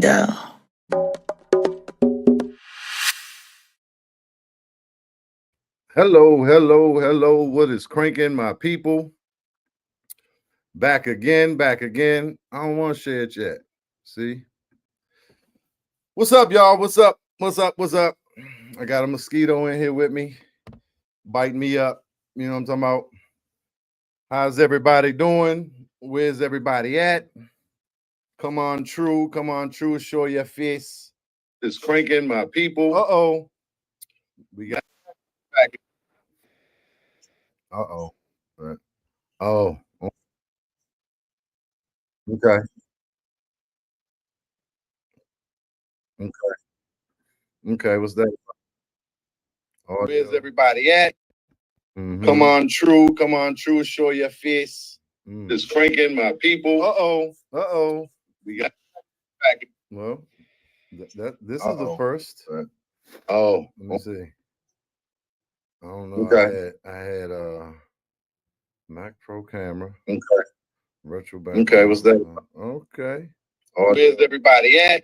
convo. Hello, hello, hello. What is cranking, my people? Back again, back again. I don't want to share it yet. See? What's up, y'all? What's up? What's up? What's up? I got a mosquito in here with me, biting me up. You know what I'm talking about? How's everybody doing? Where's everybody at? Come on, true. Come on, true. Show your face. It's cranking, my people. Uh-oh. We got back. Uh-oh. Right. Oh, okay. Okay. Okay. What's that? Where's everybody at? Come on, true. Come on, true. Show your face. It's cranking, my people. Uh-oh. Uh-oh. We got back. Well, this is the first. Oh. Let me see. I don't know. Okay. I had Mac Pro camera. Okay. Retro background. Okay, what's that? Okay. Where's everybody at?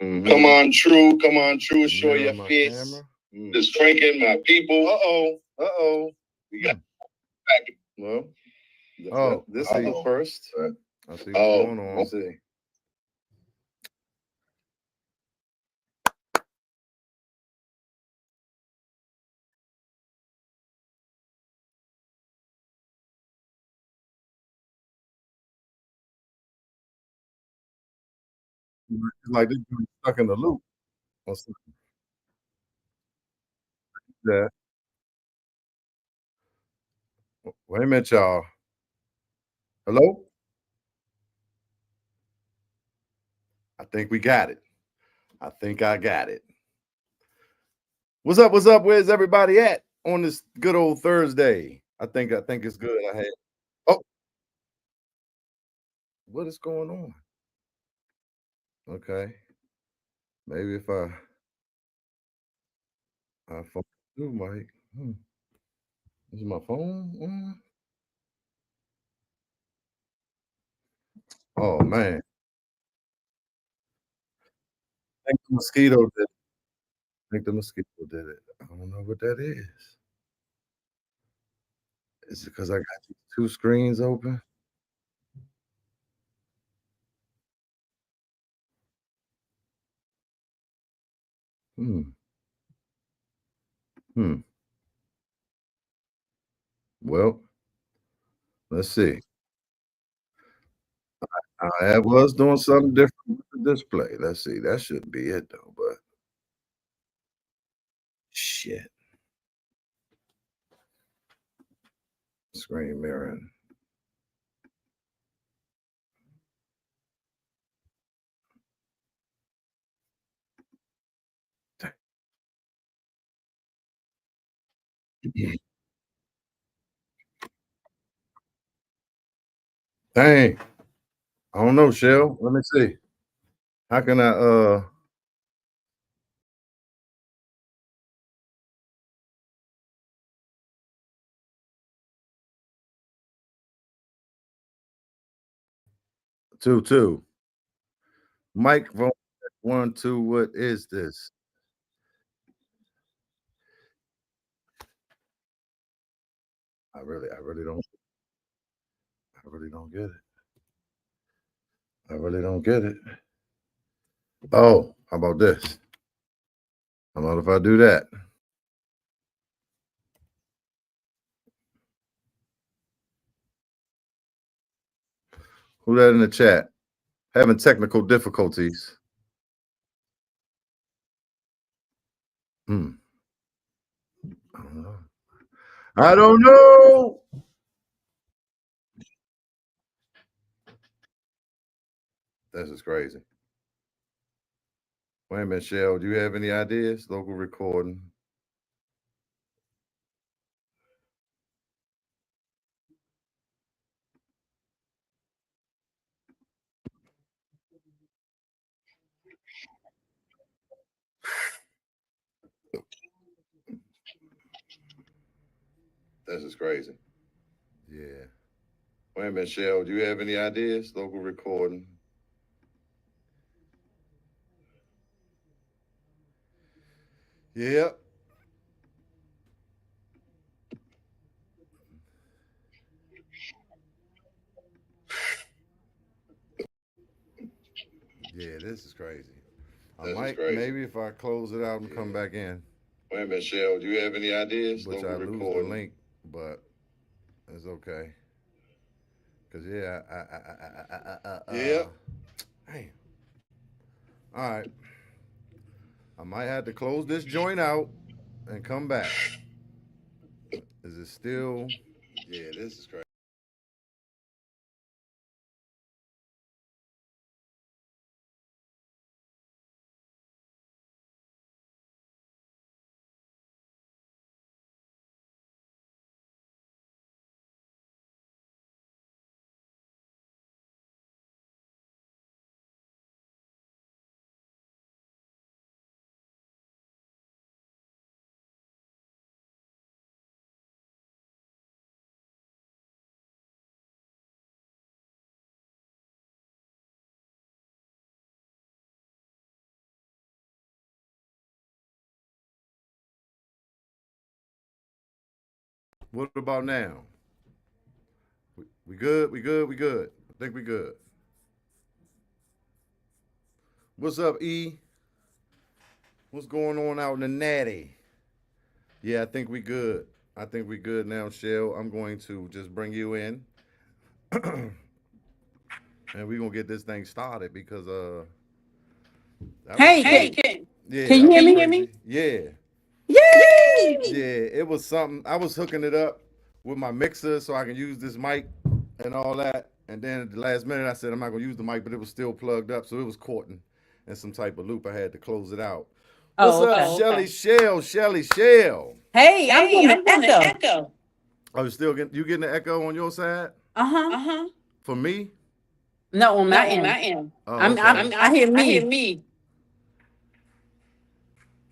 Come on, true. Come on, true. Show your face. It's cranking, my people. Uh-oh. Uh-oh. We got back. Well, this is the first. I see what's going on. Let's see. It's like this dude stuck in the loop. Or something. Yeah. Wait a minute, y'all. Hello? I think we got it. I think I got it. What's up? What's up? Where's everybody at on this good old Thursday? I think it's good. I had what is going on? Okay. Maybe if I phone through Mike. Is my phone on? Oh man. I think the mosquito did it. I think the mosquito did it. I don't know what that is. Is it because I got these two screens open? Hmm. Hmm. Well, let's see. I was doing something different with the display. Let's see. That shouldn't be it though, but shit. Screen mirroring. Dang. I don't know, Shell. Let me see. How can I two? Microphone 1, 2. What is this? I really don't get it. I really don't get it. Oh, how about this? How about if I do that? Who that in the chat? Having technical difficulties. Hmm. I don't know. I don't know. This is crazy. Wait a minute, Shell. Do you have any ideas? Local recording. This is crazy. Yeah. Wait a minute, Shell. Do you have any ideas? Local recording. Yep. Yeah, this is crazy. I might maybe if I close it out and come back in. Wait a minute, Chelle. Do you have any ideas? Which I lose the link, but it's okay. Cause yeah, yeah. Damn. All right. I might have to close this joint out and come back. Is it still? Yeah, this is crazy. What about now? We good? We good? We good? I think we good. What's up, E? What's going on out in the natty? Yeah, I think we good. I think we good now, Chelle. I'm going to just bring you in, and we're gonna get this thing started because that was Hey, hey, yeah, can that you was hear me? crazy. Yeah, Yay! yeah, it was something. I was hooking it up with my mixer so I can use this mic and all that. And then at the last minute, I said I'm not gonna use the mic, but it was still plugged up, so it was caught in some type of loop. I had to close it out. What's Oh, up, okay. Chelley Shell? Chelley Shell. Hey, I'm getting an echo. Are you still getting an echo on your side? Uh huh. For me? No, on my end. Oh, I'm. okay. I hear me.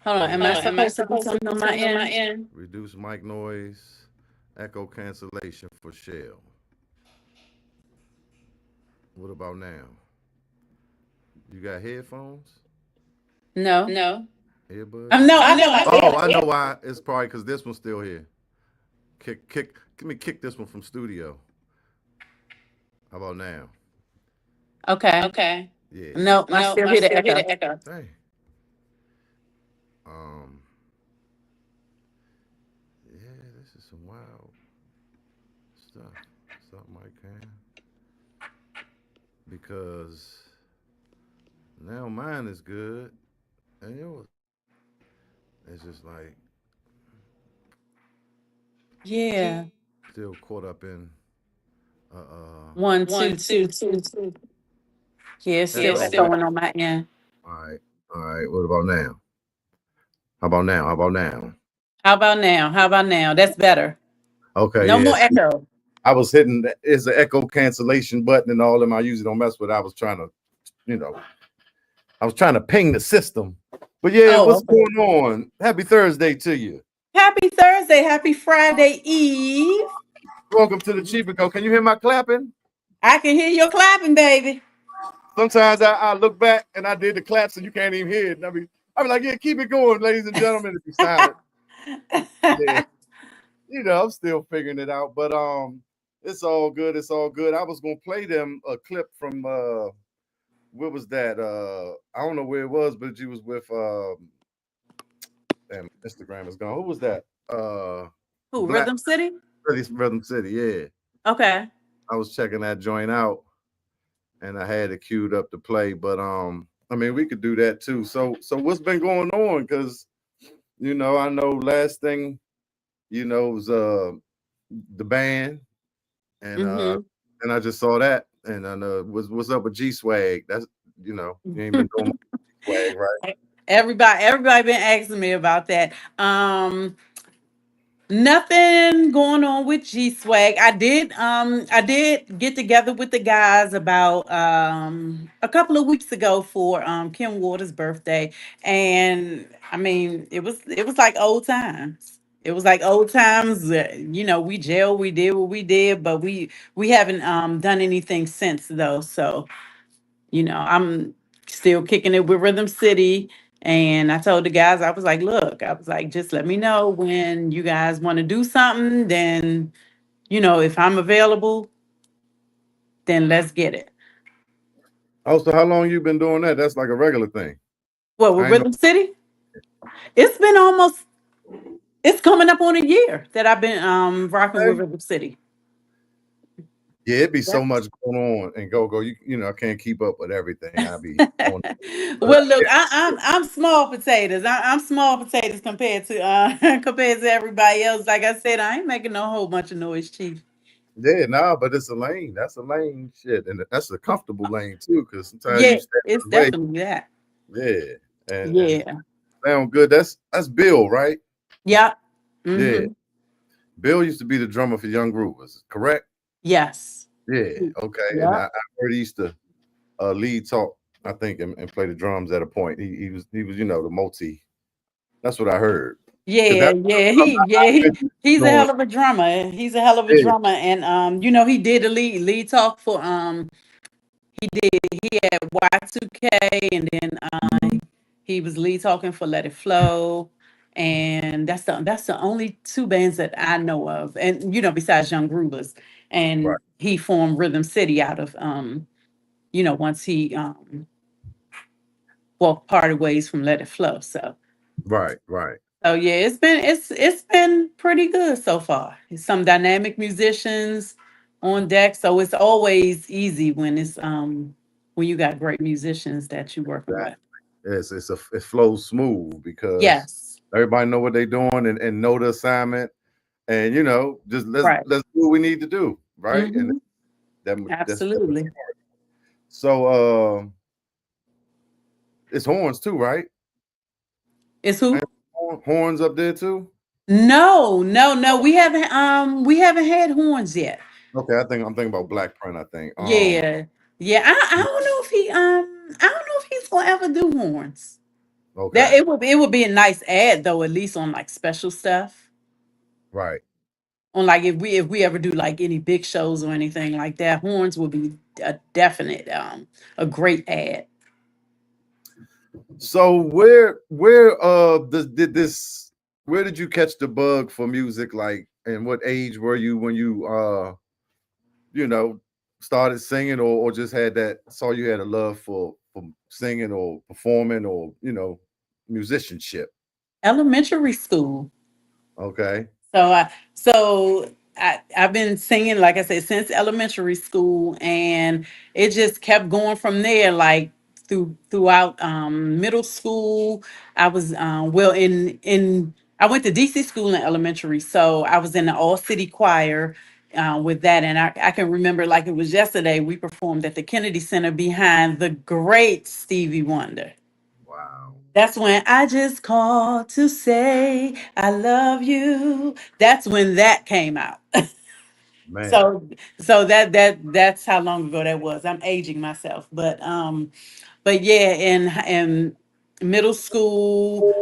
Hold on. Am I supposed to do something on my end? Reduce mic noise, echo cancellation for Shell. What about now? You got headphones? No. Earbuds? No. I know. I Oh, am. I know why. It's probably because this one's still here. Kick. Let me kick this one from studio. How about now? Okay. Yeah. No, I still hear the echo. Hey. Um. Yeah, this is some wild stuff. Something I can because now mine is good and yours. It's just like Yeah. still caught up in One, two, two, two. Yeah, it's still echo. echoing on my end. All right. All right. What about now? How about now? How about now? How about now? How about now? That's better. Okay, No yeah. more echo. I was hitting it's an echo cancellation button and all of them. I usually don't mess with. I was trying to, you know, I was trying to ping the system. But yeah, Oh, what's okay. going on? Happy Thursday to you. Happy Thursday. Happy Friday Eve. Welcome to the Cheef. Can you hear my clapping? I can hear your clapping, baby. Sometimes I look back and I did the claps and you can't even hear it. And I be like, yeah, keep it going, ladies and gentlemen. If you're silent, yeah, I'm still figuring it out. But it's all good. It's all good. I was gonna play them a clip from what was that? I don't know where it was, but you was with damn Instagram is gone. Who was that? Who? Black Rhythm City? Rhythm City. Yeah, Okay. I was checking that joint out, and I had it queued up to play. But I mean, we could do that too. So what's been going on? Because I know last thing was the band, and Mm-hmm. I just saw that, and I know what's up with G Swag. That's you ain't been doing swag, right? Everybody been asking me about that. Nothing going on with G Swag. I did get together with the guys about a couple of weeks ago for Kim Waters' birthday. And I mean it was like old times. It was like old times. We jailed, we did what we did, but we haven't done anything since though. So I'm still kicking it with Rhythm City And I told the guys, I was like, look, I was like, just let me know when you guys want to do something. Then, if I'm available, then let's get it. Oh, so how long you been doing that? That's like a regular thing. Well, with I ain't know. Rhythm City, it's been almost, it's coming up on a year that I've been rocking with Okay. Rhythm City. Yeah, it'd be Yeah. so much going on and go. I can't keep up with everything. I be on, but Well, look, I'm small potatoes. I'm small potatoes compared to compared to everybody else. Like I said, I ain't making no whole bunch of noise, Chief. yeah, nah, but it's a lane. That's a lane, shit, and that's a comfortable lane too. Because sometimes you Yeah, stand it's in the way. definitely that. Yeah, and Yeah. sound good. That's Bill, right? Yep. Yeah, Mm-hmm. Bill used to be the drummer for Young Groovers, correct? Yes. Yeah, okay. And I Yep. heard he used to lead talk, I think, and play the drums at a point. He was the multi. That's what I heard. Because Yeah, that yeah, I've been he's a doing. hell of a drummer. He's a hell of a Yeah. drummer, and he did the lead talk for he had Y2K, and then Mhm. he was lead talking for Let It Flow, and that's the only two bands that I know of, and besides Young Groovers, Right, and he formed Rhythm City out of once he walked parted ways from Let It Flow, so. right, right. Oh yeah, it's been pretty good so far. Some dynamic musicians on deck, so it's always easy when you got great musicians that you're working Exactly. with. It flows smooth because Yes. everybody know what they're doing and know the assignment, and just let's Right. let's do what we need to do, right? And Hmm. that's Absolutely. so. It's horns too, right? It's who? Ain't horns up there too. No, no, no. We haven't had horns yet. Okay, I'm thinking about Black Print. I think. Yeah. Yeah. I don't know if I don't know if he's gonna ever do horns. That Okay, it would be a nice ad though, at least on like special stuff. right. On like if we ever do like any big shows or anything like that, horns will be a definite a great ad. So where did you catch the bug for music? Like, and what age were you when you you know started singing, or just had that saw you had a love for singing or performing or musicianship? Elementary school. Okay, So I've been singing, like I said, since elementary school, and it just kept going from there. Like throughout middle school, I was well in I went to DC school in elementary, so I was in the all city choir with that, and I can remember like it was yesterday. We performed at the Kennedy Center behind the great Stevie Wonder. wow, That's when I just called to say I love you. That's when that came out. man. So that's how long ago that was. I'm aging myself, but yeah, in middle school,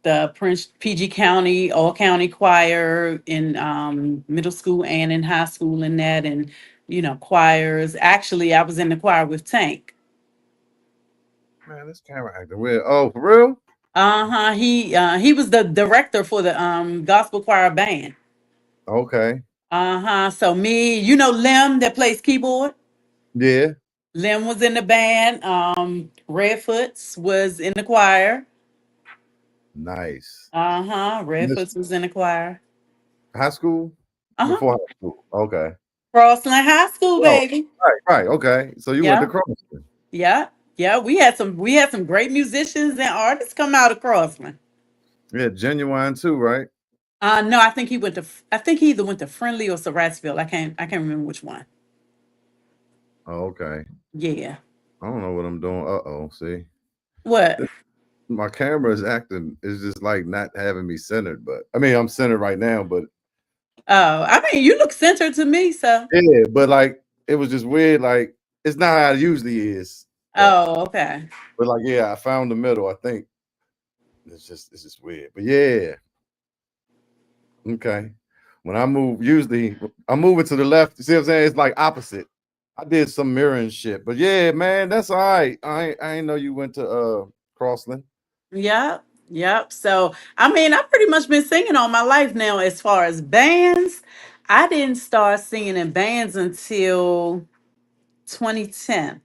the Prince PG County All County Choir in middle school and in high school in that, and choirs. Actually, I was in the choir with Tank. Man, this camera acting weird. Oh, for real? Uh-huh. He was the director for the gospel choir band. Okay. Uh-huh. So me, Lim that plays keyboard. Yeah. Lim was in the band. Redfoots was in the choir. Nice. Uh-huh. Miss Redfoots was in the choir. high school? Uh-huh. Before high school. Okay. Crossland High School, Oh, baby. right, right. Okay. So you went to Yeah. Crosby. Yeah. Yeah. We had some great musicians and artists come out of Crossland. Yeah, genuine too, right? No, I think he either went to Friendly or Saratsville. I can't remember which one. Oh, okay. Yeah. I don't know what I'm doing. Uh-oh. See? What? My camera is acting is just like not having me centered, but I mean I'm centered right now, but Oh, I mean, you look centered to me, so. yeah, but like it was just weird. Like it's not how it usually is. But Oh, okay. like yeah, I found the middle. I think it's just weird. But yeah, okay. When I move, usually I'm moving to the left. You see what I'm saying? It's like opposite. I did some mirroring shit. But yeah, man, that's all right. I ain't know you went to Crossland. Yep. Yep. So, I mean, I've pretty much been singing all my life now. As far as bands, I didn't start singing in bands until 2010.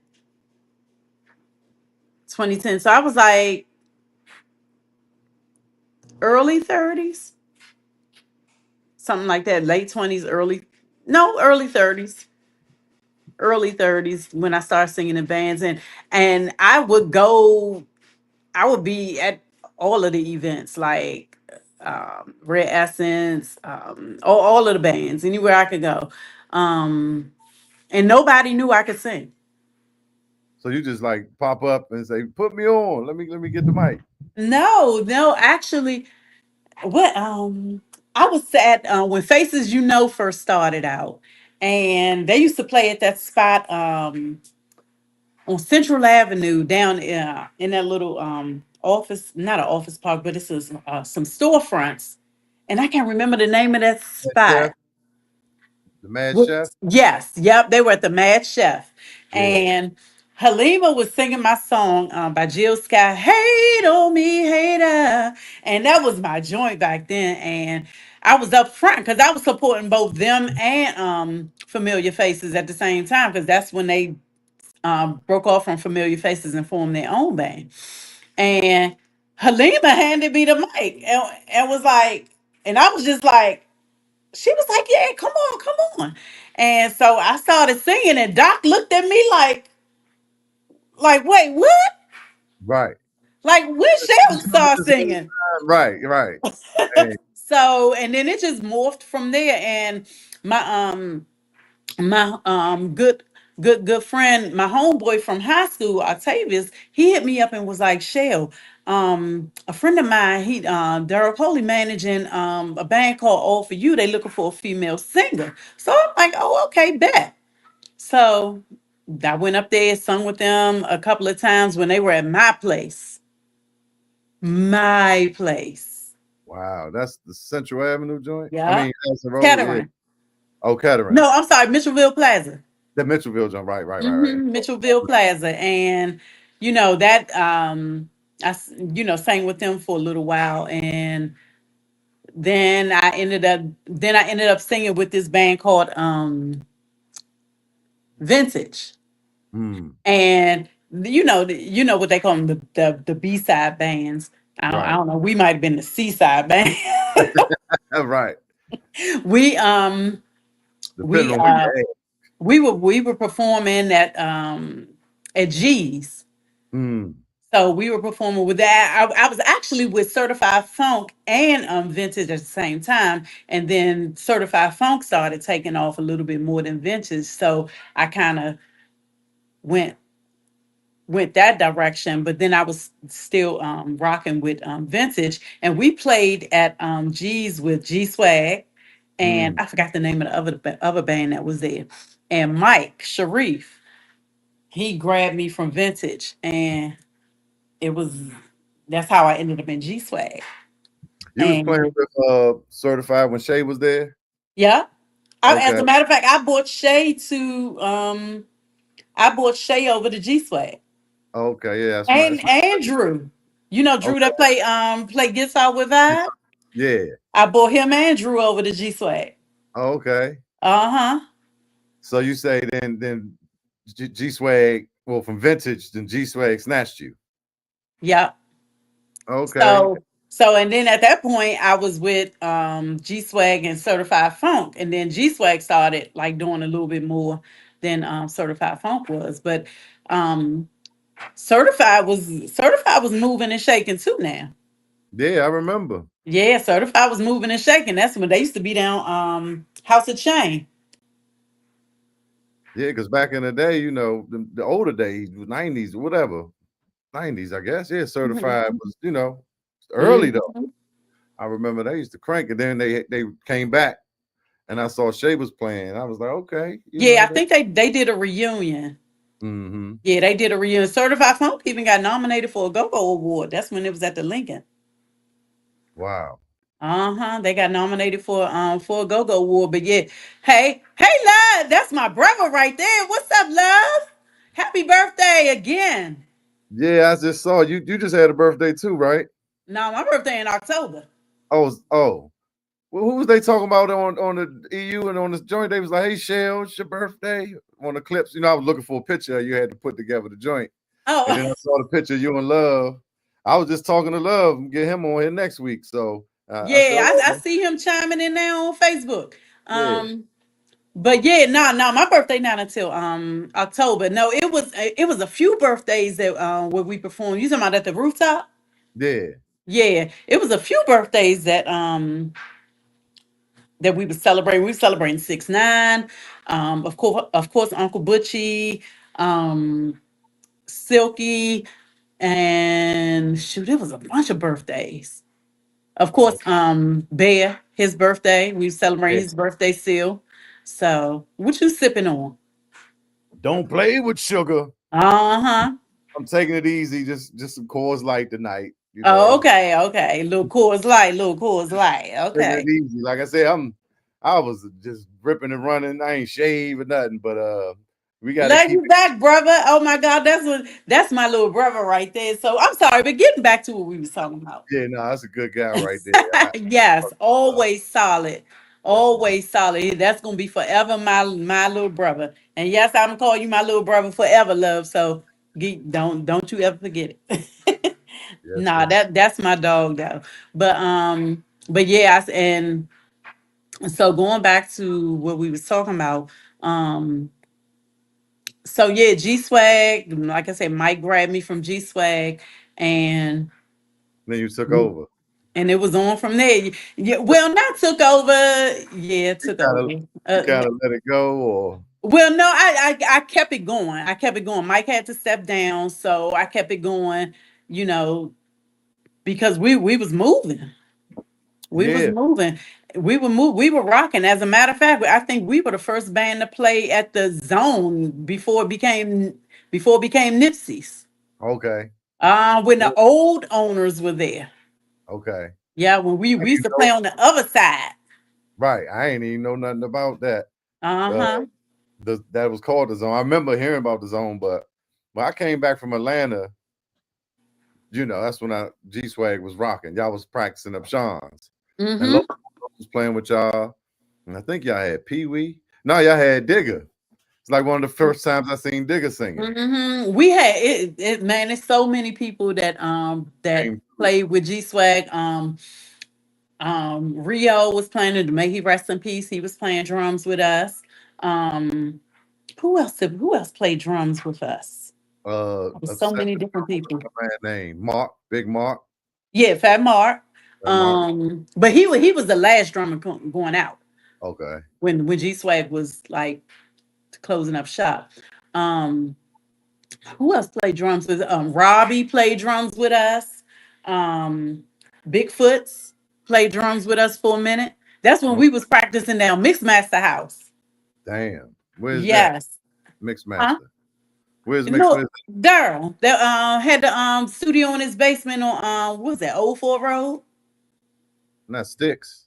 2010. So I was like early 30s, something like that, late 20s, early 30s. Early 30s when I started singing in bands, and I would be at all of the events, like Red Essence, all of the bands, anywhere I could go. And nobody knew I could sing. So you just like pop up and say, "Put me on. Let me get the mic." No, no, actually, what I was at when Faces You Know first started out, and they used to play at that spot on Central Avenue down in that little office, not an office park, but it's some storefronts, and I can't remember the name of that Mad Chef, spot. the Mad Chef. Yes, yep, they were at the Mad Chef, Yeah. and Halima was singing my song by Jill Scott, "Hate on Me, Hater," and that was my joint back then. And I was up front because I was supporting both them and Familiar Faces at the same time because that's when they broke off from Familiar Faces and formed their own band. And Halima handed me the mic and was like, and I was just like, she was like, yeah, come on, come on. And so I started singing, and Doc looked at me like, wait, what? Right. Like, when Shell start singing? Right. Right. Hey. So, and then it just morphed from there. And my good friend, my homeboy from high school, Octavius, he hit me up and was like, Shell, a friend of mine, he Daryl Coley managing a band called All for You. They looking for a female singer. So I'm like, oh, okay, bet. So I went up there, sung with them a couple of times when they were at my place. My place. Wow. That's the Central Avenue joint. I Yeah. mean, that's the road. Yeah. Kettering. Oh, Kettering. No, I'm sorry, Mitchellville Plaza. The Mitchellville joint. Right. Right. Right. Right. Mitchellville Plaza, and that sang with them for a little while, and then I ended up singing with this band called Vintage, Mm, and what they call them, the B-side bands. I right. don't know. We might have been the C-side band. Right. we Depending we on where uh you're at. we were performing at G's. Mm, So we were performing with that. I was actually with Certified Funk and Vintage at the same time. And then Certified Funk started taking off a little bit more than Vintage. So I kind of went went that direction. But then I was still rocking with Vintage. And we played at G's with G Swag. And mm. I forgot the name of the other band that was there. And Mike Sharif, he grabbed me from Vintage. And it was that's how I ended up in G Swag. You was playing And with Certified when Shay was there. yeah, as Okay. a matter of fact, I bought Shay over to G Swag Okay. Yeah. That's my. and That's Drew. Drew okay. that play guitar with I. Yeah. I bought him and Drew over to G Swag. Okay. Uh huh. So you say then G Swag, well, from Vintage, then G Swag snatched you. Yep. Okay. So and then at that point I was with G Swag and Certified Funk, and then G Swag started like doing a little bit more than Certified Funk was, but um Certified was moving and shaking too now. Yeah, I remember. Yeah, Certified was moving and shaking. That's when they used to be down House of Chain. Yeah, because back in the day, the older days, 90s, whatever, 90s, I guess. Yeah, Certified Mhm. was, early though. Mhm. I remember they used to crank it. Then they came back and I saw Shay was playing. I was like, okay, Yeah, I think they did a reunion. mm-hmm. Yeah, they did a reunion. Certified Funk even got nominated for a Go-Go Award. That's when it was at the Lincoln. Wow. Uh-huh. They got nominated for a Go-Go Award. But yeah, hey love, that's my brother right there. What's up, love? Happy birthday again. Yeah, I just saw you. You just had a birthday too, right? No, my birthday in October. Oh. Well, who was they talking about on the EU and on the joint? They was like, "Hey, Shell, it's your birthday." On the clips, I was looking for a picture. You had to put together the joint, and then Oh, I saw the picture of you and Love. I was just talking to Love and get him on here next week. So I said, yeah, "Oh, I see him chiming in now on Facebook. yeah, But yeah, no, my birthday not until October. No, it was a few birthdays that where we performed. You talking about at the rooftop? yeah, Yeah, it was a few birthdays that we were celebrating. We were celebrating 6ix9ine, of course, Uncle Butchie, um, Silky, and shoot, it was a bunch of birthdays. Of oh, course, Bear, his birthday. We were celebrating yeah." his birthday still. So, what you sipping on? Don't play with sugar. Uh-huh. I'm taking it easy. Just some Coors Light tonight. Oh, okay, okay. Little Coors Light, little Coors Light. Taking it Okay. easy. Like I said, I was just ripping and running. I ain't shaved or nothing, but we got to Love keep you back, brother. Oh my God, that's my little brother right there. So I'm sorry, but getting back to what we was talking about. Yeah, no, that's a good guy right there. Yes, always solid. Yes, man. Always solid. That's gonna be forever my little brother. And yes, I'm gonna call you my little brother forever, love. So don't you ever forget it. Yes, Nah, sir. that's my dog though. But yeah, and so going back to what we was talking about, so yeah, G Swag, like I said, Mike grabbed me from G Swag, and Then you took over. it was on from there. Yeah, well, not took over. Yeah, You took kind of over. you kind of let it go, or Well, no, I kept it going. I kept it going. Mike had to step down, so I kept it going. You know, because we was moving. We was yeah, moving. We were rocking. As a matter of fact, I think we were the first band to play at the Zone before it became Nipsey's. okay, When yeah, the old owners were there. okay. Yeah, when we used You to play know, on the other side. right? I ain't even know nothing about that. Uh, Uh-huh. that was called the Zone. I remember hearing about the Zone, but when I came back from Atlanta, that's when G Swag was rocking. Y'all was practicing up Sean's, and Local Mm-hmm. was playing with y'all, and I think y'all had Pee Wee. No, y'all had Digger. It's like one of the first times I seen Digger singing. We had man, there's so many people that Came through. played with G Swag. Rio was playing, may he rest in peace. He was playing drums with us. Um, who else played drums with us? There was so Obsessed many with different people. my man name Mark, Big Mark. Yeah, Fat Mark. Mark. But he was the last drummer going out Okay. when G Swag was like closing up shop. Um, who else played drums with? Robbie played drums with us. Um, Bigfoots played drums with us for a minute. That's when Oh, we was practicing down Mixmaster House. damn. Where's that? Yes. Huh? Mixmaster. Where's No, Mixmaster? Daryl that had the studio in his basement on what was that, Old Fort Road? Not Sticks.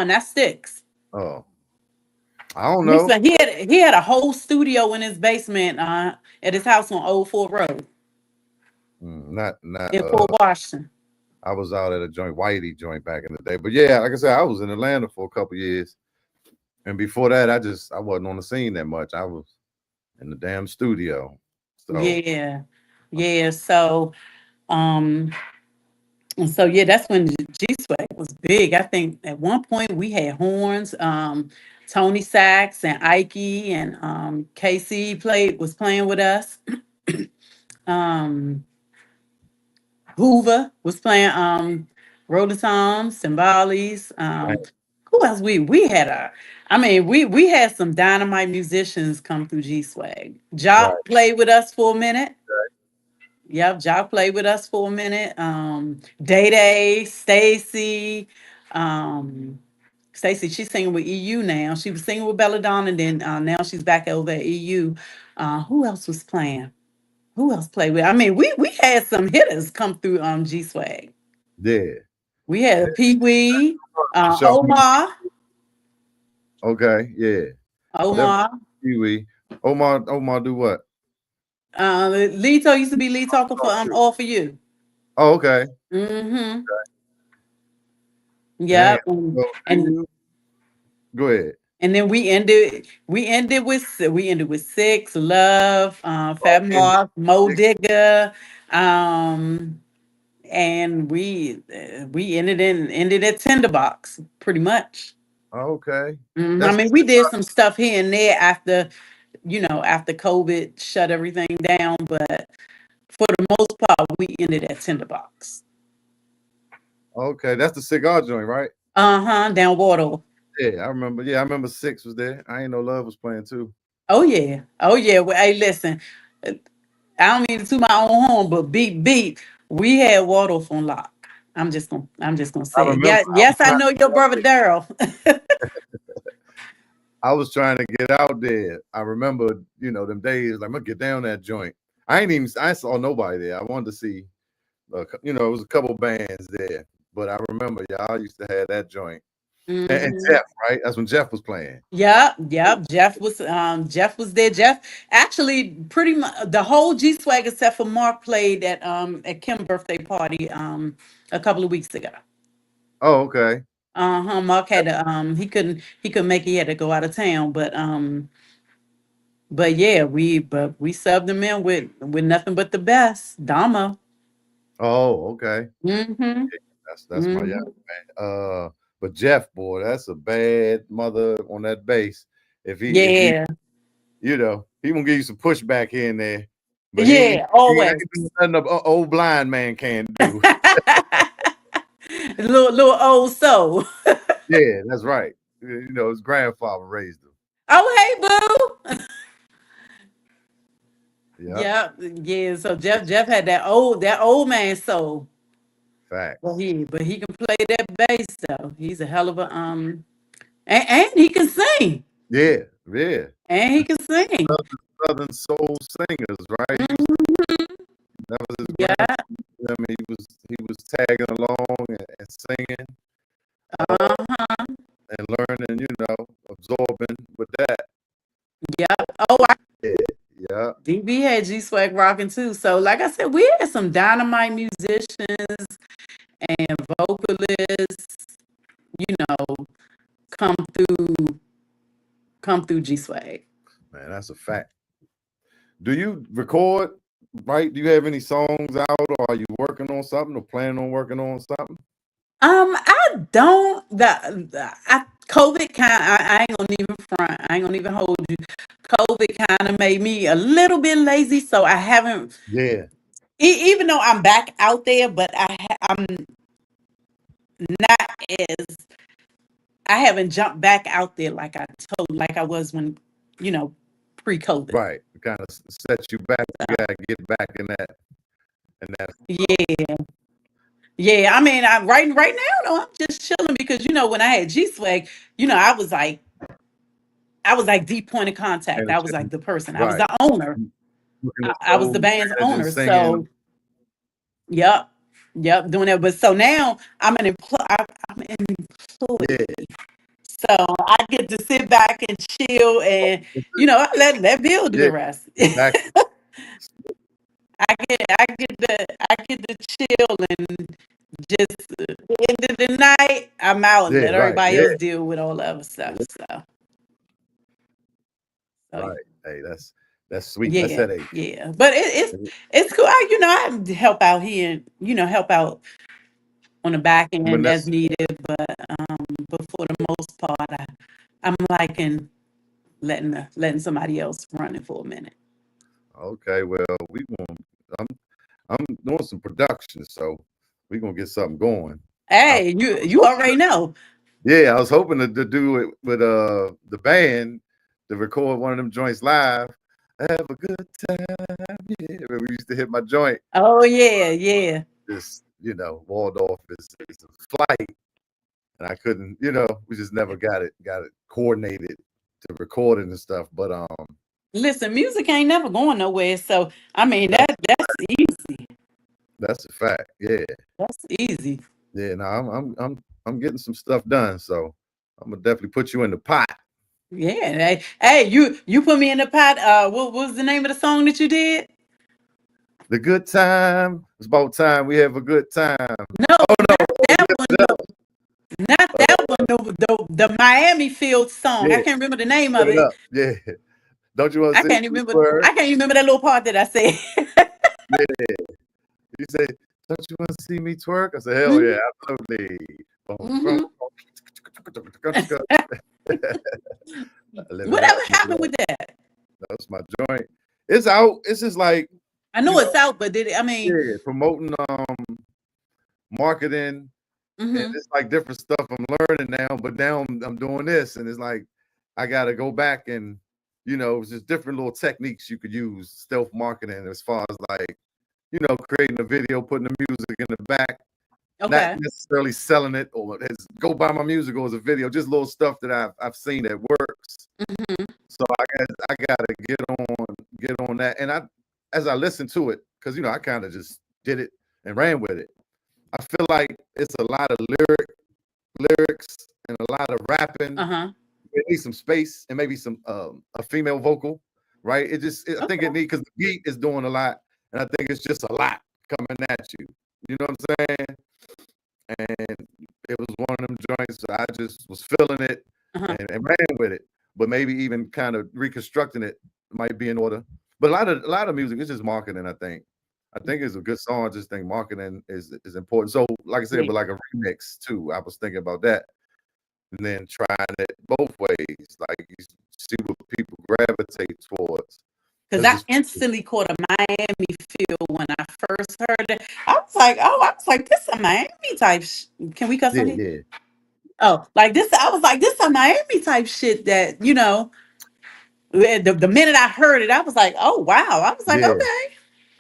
That's Sticks. Oh, I don't know. Mixmaster, he had a whole studio in his basement at his house on Old Fort Road Not in Fort Washington. I was out at a joint, Whitey joint back in the day. But yeah, like I said, I was in Atlanta for a couple years. And before that, I wasn't on the scene that much. I was in the damn studio. So Yeah. Yeah. Um so yeah, that's when G Swag was big. I think at one point we had horns. Tony Sachs and Ike and KC was playing with us. Um Hoover was playing Rototoms, Cymbales. Who else we had we had some dynamite musicians come through G Swag. right, Jock played with us for a minute. Yep, Jock played with us for a minute. Day Day, Stacy, um, Stacy, she's singing with EU now. She was singing with Belladonna, and then now she's back over at EU. Who else was playing? Who else played with? We had some hitters come through G Swag. yeah. We had Pee Wee, Show me. Omar, Okay, yeah. That Omar. Pee Wee. Omar do what? Lito used to be lead talker for Oh, shoot. All For You. Oh, okay. Mm-hmm. Damn. Yep. So do you go ahead? And then we ended with Six, Love, Oh, Fat in Mark, Mo six. Digger, um, and we ended at Tinderbox pretty much. Okay. I That's mean, we did some stuff here and there after COVID shut everything down, but for the most part, we ended at Tinderbox. okay. That's the cigar joint, right? Down Water. Yeah, I remember. Yeah, I remember Six was there. I ain't know Love was playing too. Oh yeah, oh yeah. Well, hey, listen, I don't mean to toot my own horn, but beat beat, we had Waldorf on lock. I'm just gonna I say it. remember. Yeah, yes, I know your brother Daryl. I was trying to get out there. I remember, them days. Like, I'm gonna get down that joint. I saw nobody there. I wanted to see. It was a couple bands there, but I remember y'all used to have that joint. And Hmm. Jeff, right? That's when Jeff was playing. Yep, yep. Jeff was there. Jeff actually pretty much the whole G Swag except for Mark played at Kim's birthday party a couple of weeks ago. Oh, okay. Mark had to he couldn't make it, he had to go out of town, but yeah, we subbed him in with nothing but the best. Dama. Oh, okay. Mm-hmm. That's my yeah. Mm-hmm. But Jeff, boy, that's a bad mother on that bass. If he Yeah. he gonna give you some pushback here and there, but Yeah, he ain't always. doing nothing a old blind man can't do. little old soul. Yeah, that's right. His grandfather raised him. Oh, hey, boo. Yeah, Yeah, yeah. So Jeff had that old man soul. But facts. he can play that bass though. He's a hell of a and he can sing. Yeah, yeah. And he can sing. Southern soul singers, right? Mhm. That was his Yeah. grand. I mean, he was tagging along and singing, uh, Uh-huh. and learning, absorbing with that. Yeah. Oh, Yeah, yeah, DB had G Swag rocking too. So, like I said, we had some dynamite musicians and vocalists, you know, come through come through G Swag. man, that's a fact. Do you record? Right? Do you have any songs out, or are you working on something, or planning on working on something? I don't I COVID I ain't gonna even front. I ain't gonna even hold you. COVID kind of made me a little bit lazy, so I haven't. Yeah, Even though I'm back out there, but I'm not as I haven't jumped back out there like I was when you know pre-COVID. right. It kind of sets you back. You gotta get back in that. Yeah, yeah. I mean, right now, though, I'm just chilling because when I had G Swag, I was like deep point of contact. I was like the person. I was Right. the owner. Looking at I was the shows, band's managing, owner. singing. So, yep, yep, doing that. But so now I'm an Yeah, employee. So I get to sit back and chill, and I let Bill do yeah, the rest. exactly. I get to chill and just at the end of the night, I'm out and Yeah, let right. everybody Yeah, else deal with all the other stuff. So right. Hey, that's sweet. That's yeah, headache. yeah. But it's cool. I help out here, help out on the back When end as that's needed. But for the most part, I'm liking letting somebody else run it for a minute. okay. Well, I'm I'm doing some production, so we're gonna get something going. I, Hey, I was you hoping already know. Yeah, I was hoping to do it with the band to record one of them joints live. Have a good time. Yeah, when we used to hit my joint. Oh yeah, yeah. Just Waldorf is a flight, and I couldn't. We just never got it coordinated to record it and stuff. But Listen, music ain't never going nowhere. So I mean that's that's easy. that's a fact. Yeah, That's easy. yeah. No, I'm getting some stuff done, so I'm gonna definitely put you in the pot. Yeah. Hey, you put me in the pot. What was the name of the song that you did? The good time. It's about time we have a good time. No, Oh no, not that one. No, not that one. The Miami Field song. I yeah, can't remember the name put of it it. up. Yeah. Don't you want I to see can't me remember. twerk? I can't remember that little part that I said. Yeah. You say, don't you want to see me twerk? I said, hell yeah, Hmm. absolutely. Boom, boom, Hmm. boom. Live it up, Whatever live it happened up. with that? That's my joint. It's out. It's just like, I you know it's know, out, but did it? I mean, yeah, promoting marketing, and hmm, it's like different stuff I'm learning now, but now I'm doing this, and it's like I gotta go back and it's just different little techniques you could use, stealth marketing, as far as like, creating a video, putting the music in the back, not okay. necessarily selling it or as go buy my music or as a video, just little stuff that I've seen that works. Hmm. So I gotta get on that. And as I listen to it, because I kind of just did it and ran with it. I feel like it's a lot of lyrics and a lot of rapping. Uh-huh. It needs some space and maybe some a female vocal, right? I think it Okay. needs, because the beat is doing a lot, and I think it's just a lot coming at you. You know what I'm saying? And it was one of them joints that I just was feeling it Uh-huh. and ran with it. But maybe even kind of reconstructing it might be in order. But a lot of music is just marketing, I think. I think it's a good song. I just think marketing is important. So, like I said, Yeah. but like a remix too. I was thinking about that. And then trying it both ways. Like you see what people gravitate towards. Because Because I it's instantly caught a Miami feel when I first heard it. I was like, oh, I was like, this a Miami type. Can we cuss yeah, on it? yeah. Oh, like this. I was like, this a Miami type shit that, the minute I heard it, I was like, oh, wow. I was like, Yeah. okay.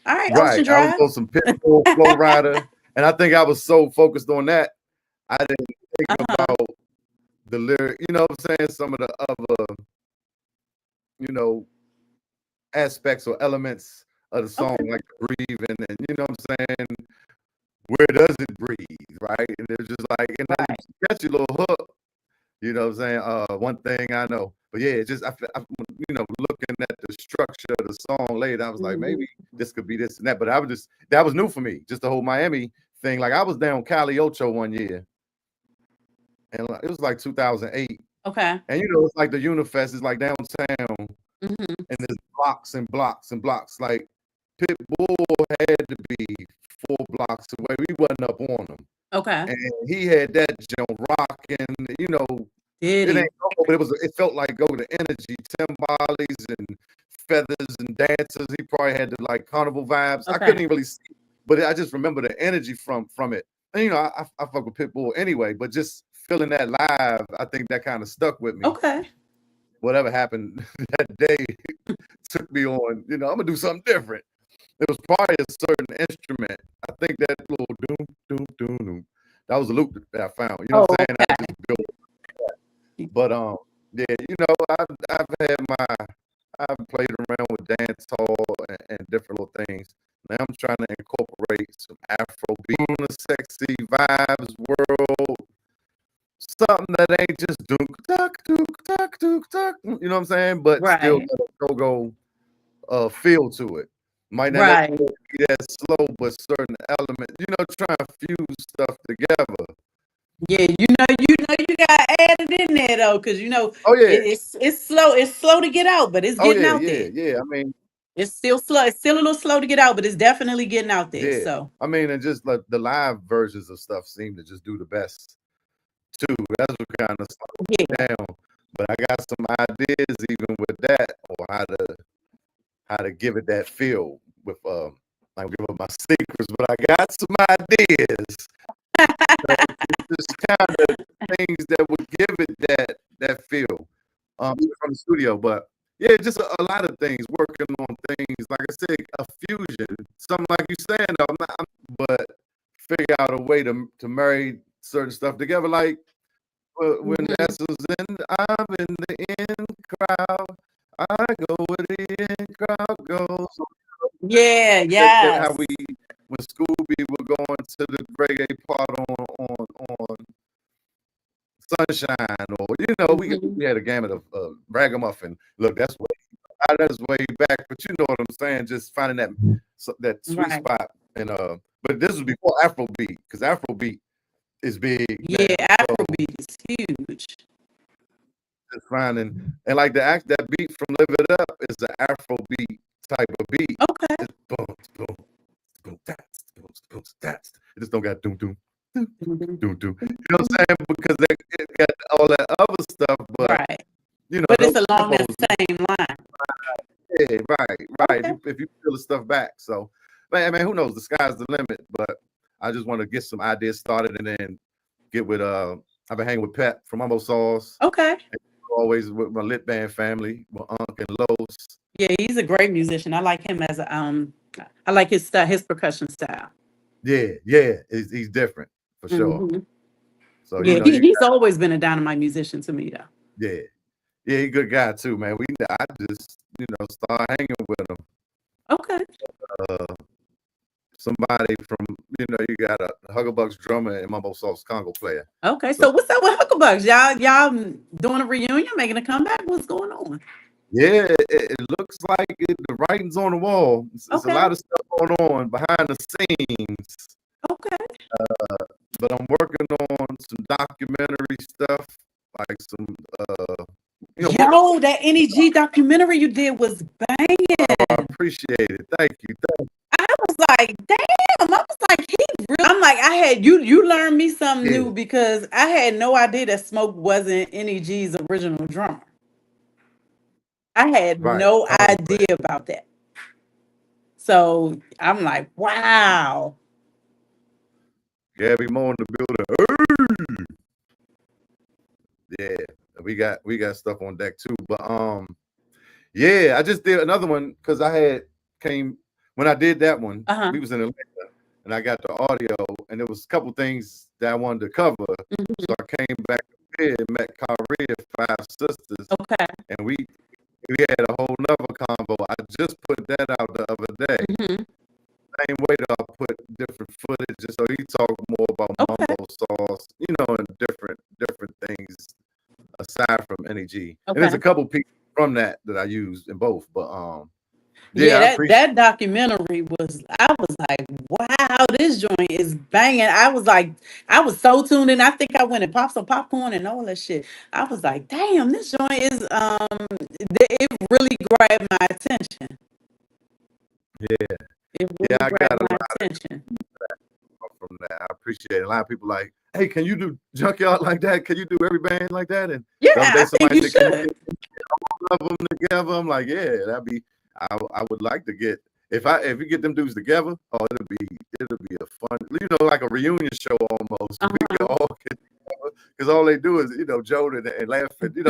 All right, Right. Ocean I was Drive. on some Pitbull Flow Rider. And I think I was so focused on that, I didn't think Uh-huh. about the lyric, what I'm saying? Some of the other, you know, aspects or elements of the song, Okay. like the breathing, and what I'm saying, where does it breathe, right? And it's just like, and then Right. you catch your little hook, what I'm saying? One thing I know. But yeah, it's just looking at the structure of the song later, I was like, Hmm. maybe this could be this and that. But that was new for me, just the whole Miami thing. Like I was down Cali Ocho one year, and it was like 2008. Okay. And it's like the Unifest is like downtown, Hmm. and there's blocks and blocks and blocks. Like Pitbull had to be 4 blocks away. We wasn't up on him, Okay. and he had that jump rocking. Did It he? ain't go, but it felt like go to energy, timbales and feathers and dancers. He probably had the like carnival vibes. I couldn't Okay. even really see, but I just remember the energy from it. And I fuck with Pitbull anyway, but just feeling that live, I think that kind of stuck with me. Okay. Whatever happened that day took me on. I'm gonna do something different. It was probably a certain instrument. I think that little doom doom doom doom. That was a loop that I found. You know Oh, what I'm saying? I okay. just built. But yeah, I've played around with dance hall and different little things. Now I'm trying to incorporate some Afro beat on the sexy vibes world. Something that ain't just dook tuck dook tuck dook tuck. You know what I'm saying? But still Right. got a go feel to it. Might not Right. necessarily be that slow, but certain elements. Trying to fuse stuff together. Yeah, you got added in there though, because Oh yeah. it's slow. It's slow to get out, but it's Oh getting yeah. out Yeah. there. Yeah. I mean, It's still slow. It's still a little slow to get out, but it's definitely getting out there. yeah. So I mean, and just like the live versions of stuff seem to just do the best too. That's what kind of slows me yeah. down. But I got some ideas even with that, or how to give it that feel with I don't give up my secrets, but I got some ideas. Just kind of things that would give it that feel from the studio. But yeah, just a lot of things, working on things, like I said, a fusion, something like you saying, but figure out a way to marry certain stuff together. Like when Hmm. Essence in, I'm in the in crowd, I go where the in crowd goes. Yeah. That how Yes. we, when Scooby would go into the reggae part on Sunshine, or Hmm. we had a gamut of ragamuffin. Look, that's what that is way back, but you know what I'm saying. Just finding that sweet Right. spot, and but this was before Afrobeat, because Afrobeat is big Yeah, now. So Afrobeat is huge. just finding and like that beat from Live It Up is the Afrobeat type of beat. Okay. It's boom, boom, boom, that's boom, boom, that's. It just don't got doom, doom, doom, Mhm. doom, doom. You know what I'm saying? Because it got all that other stuff, but Right. you know But those it's along that tempos. same line. Yeah, right. Okay. If you peel the stuff back, so man, who knows? The sky's the limit. But I just want to get some ideas started and then get with I've been hanging with Pep from Umbo Sauce, Okay. always with my Lit Band family, with Unc and Los. Yeah, he's a great musician. I like him as a I like his style, his percussion style. Yeah, he's different for sure. Hmm. So you Yeah, know, you he's always been a dynamite musician to me though. yeah, he's a good guy too, man. I just start hanging with him. Okay. Uh, Somebody from you got a Huggerbucks drummer and Mumbo Sauce Congo player. Okay. So So what's up with Hucklebucks? Y'all doing a reunion, making a comeback? What's going on? yeah, it looks like the writing's on the wall. It's a Okay. lot of stuff going on behind the scenes, Okay. but I'm working on some documentary stuff, like some Yo, that NEG documentary you did was I banging. appreciate it. Thank you. I was like, damn. I was like, he really. I'm like, I had you learned me something Yeah, new because I had no idea that Smoke wasn't NEG's original drummer. I had right. no Congo idea player. about that. So I'm like, wow. Gabby Moore in the building. Hey! Yeah, we got stuff on deck too. But yeah, I just did another one because I had came when I did that one. Uh-huh. We was in Atlanta, and I got the audio, and there was a couple things that I wanted to cover. Mhm. So I came back here and met Kyrie, Five Sisters, Okay. and we had a whole nother convo. I just put that out the other day. Mhm. Same way that I put different footage, so he talked more about Okay. Mumbo Sauce, and different things aside from NEG. And there's Okay. a couple people from that I used in both, but Yeah, yeah, I that appreciate. that documentary was I was like, wow, this joint is banging. I was like, I was so tuned in. I think I went and popped some popcorn and all that shit. I was like, damn, this joint is it really grabbed my attention. Yeah, It yeah, really I got grabbed a my lot attention. from that. I appreciate it. A lot of people like, hey, can you do Junkyard like that? Can you do every band like that? And Yeah, the other day I think somebody you said, can you should. get all of them together? I'm like, yeah, that'd be. I would like to get if you get them dudes together. Oh, it'll be a fun, like a reunion show almost. We can Uh-huh. all get together because all they do is joke and laugh and they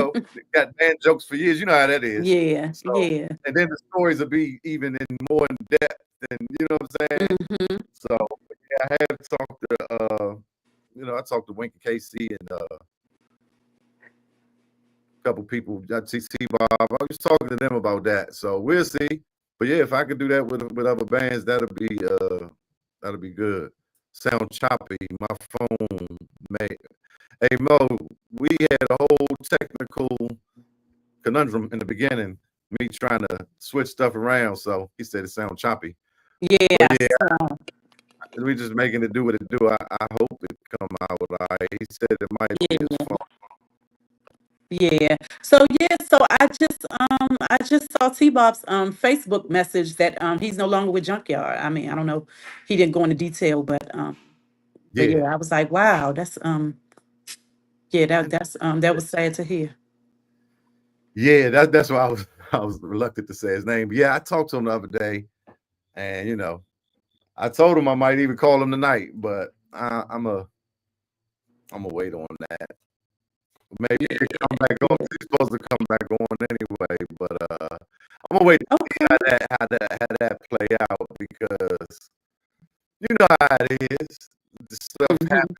got man jokes for years. You know how that is. Yeah, So yeah. and then the stories will be even more in depth and what I'm saying. Hmm. So yeah, I have talked to I talked to Wink and Casey and a couple people. I see Bob. I was talking to them about that. So we'll see. But yeah, if I could do that with other bands, that'll be good. Sound choppy. My phone made. Hey Mo, we had a whole technical conundrum in the beginning. Me trying to switch stuff around. So he said it sound choppy. But Yeah. yeah, So we just making it do what it do. I hope it come out all right. He said it might be his yeah. phone. Yeah. So yeah, so I just saw T Bob's Facebook message that he's no longer with Junkyard. I mean, I don't know, he didn't go into detail, but Yeah. yeah, I was like, wow, that's yeah, that was sad to hear. Yeah, that's why I was reluctant to say his name. But yeah, I talked to him the other day, and I told him I might even call him tonight, but I'm a wait on that. Maybe he could come back on. He's supposed to come back on anyway, but I'm gonna wait to see Okay. how that play out because you know how it is. The stuff Hmm. happens,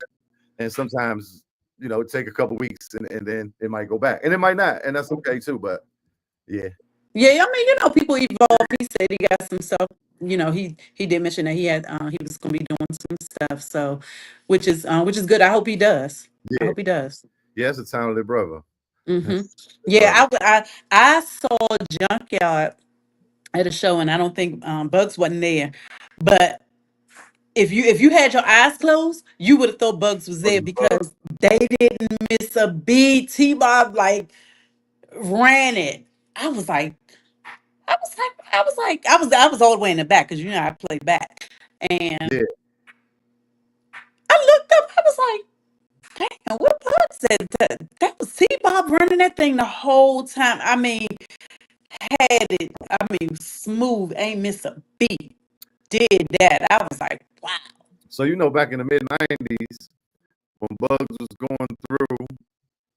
and sometimes it take a couple weeks, and then it might go back, and it might not, and that's okay too. But yeah, Yeah, I mean, people evolve. He said he got some stuff. He did mention that he was going to be doing some stuff. So, which is good. I hope he does. I yeah, hope he does. yeah. It's a talented brother. Mm-hmm. Love Yeah, it. I saw Junkyard at a show, and I don't think Bugs wasn't there. But if you had your eyes closed, you would have thought Bugs was there because they didn't miss a beat. T Bob like ran it. I was like, I was all the way in the back because you know I play back, and Yeah. I looked up. I was like, damn, what Bugs said? That was T Bob running that thing the whole time. I mean, had it. I mean, smooth, ain't miss a beat. Did that? I was like, wow. So back in the mid-90s when Bugs was going through,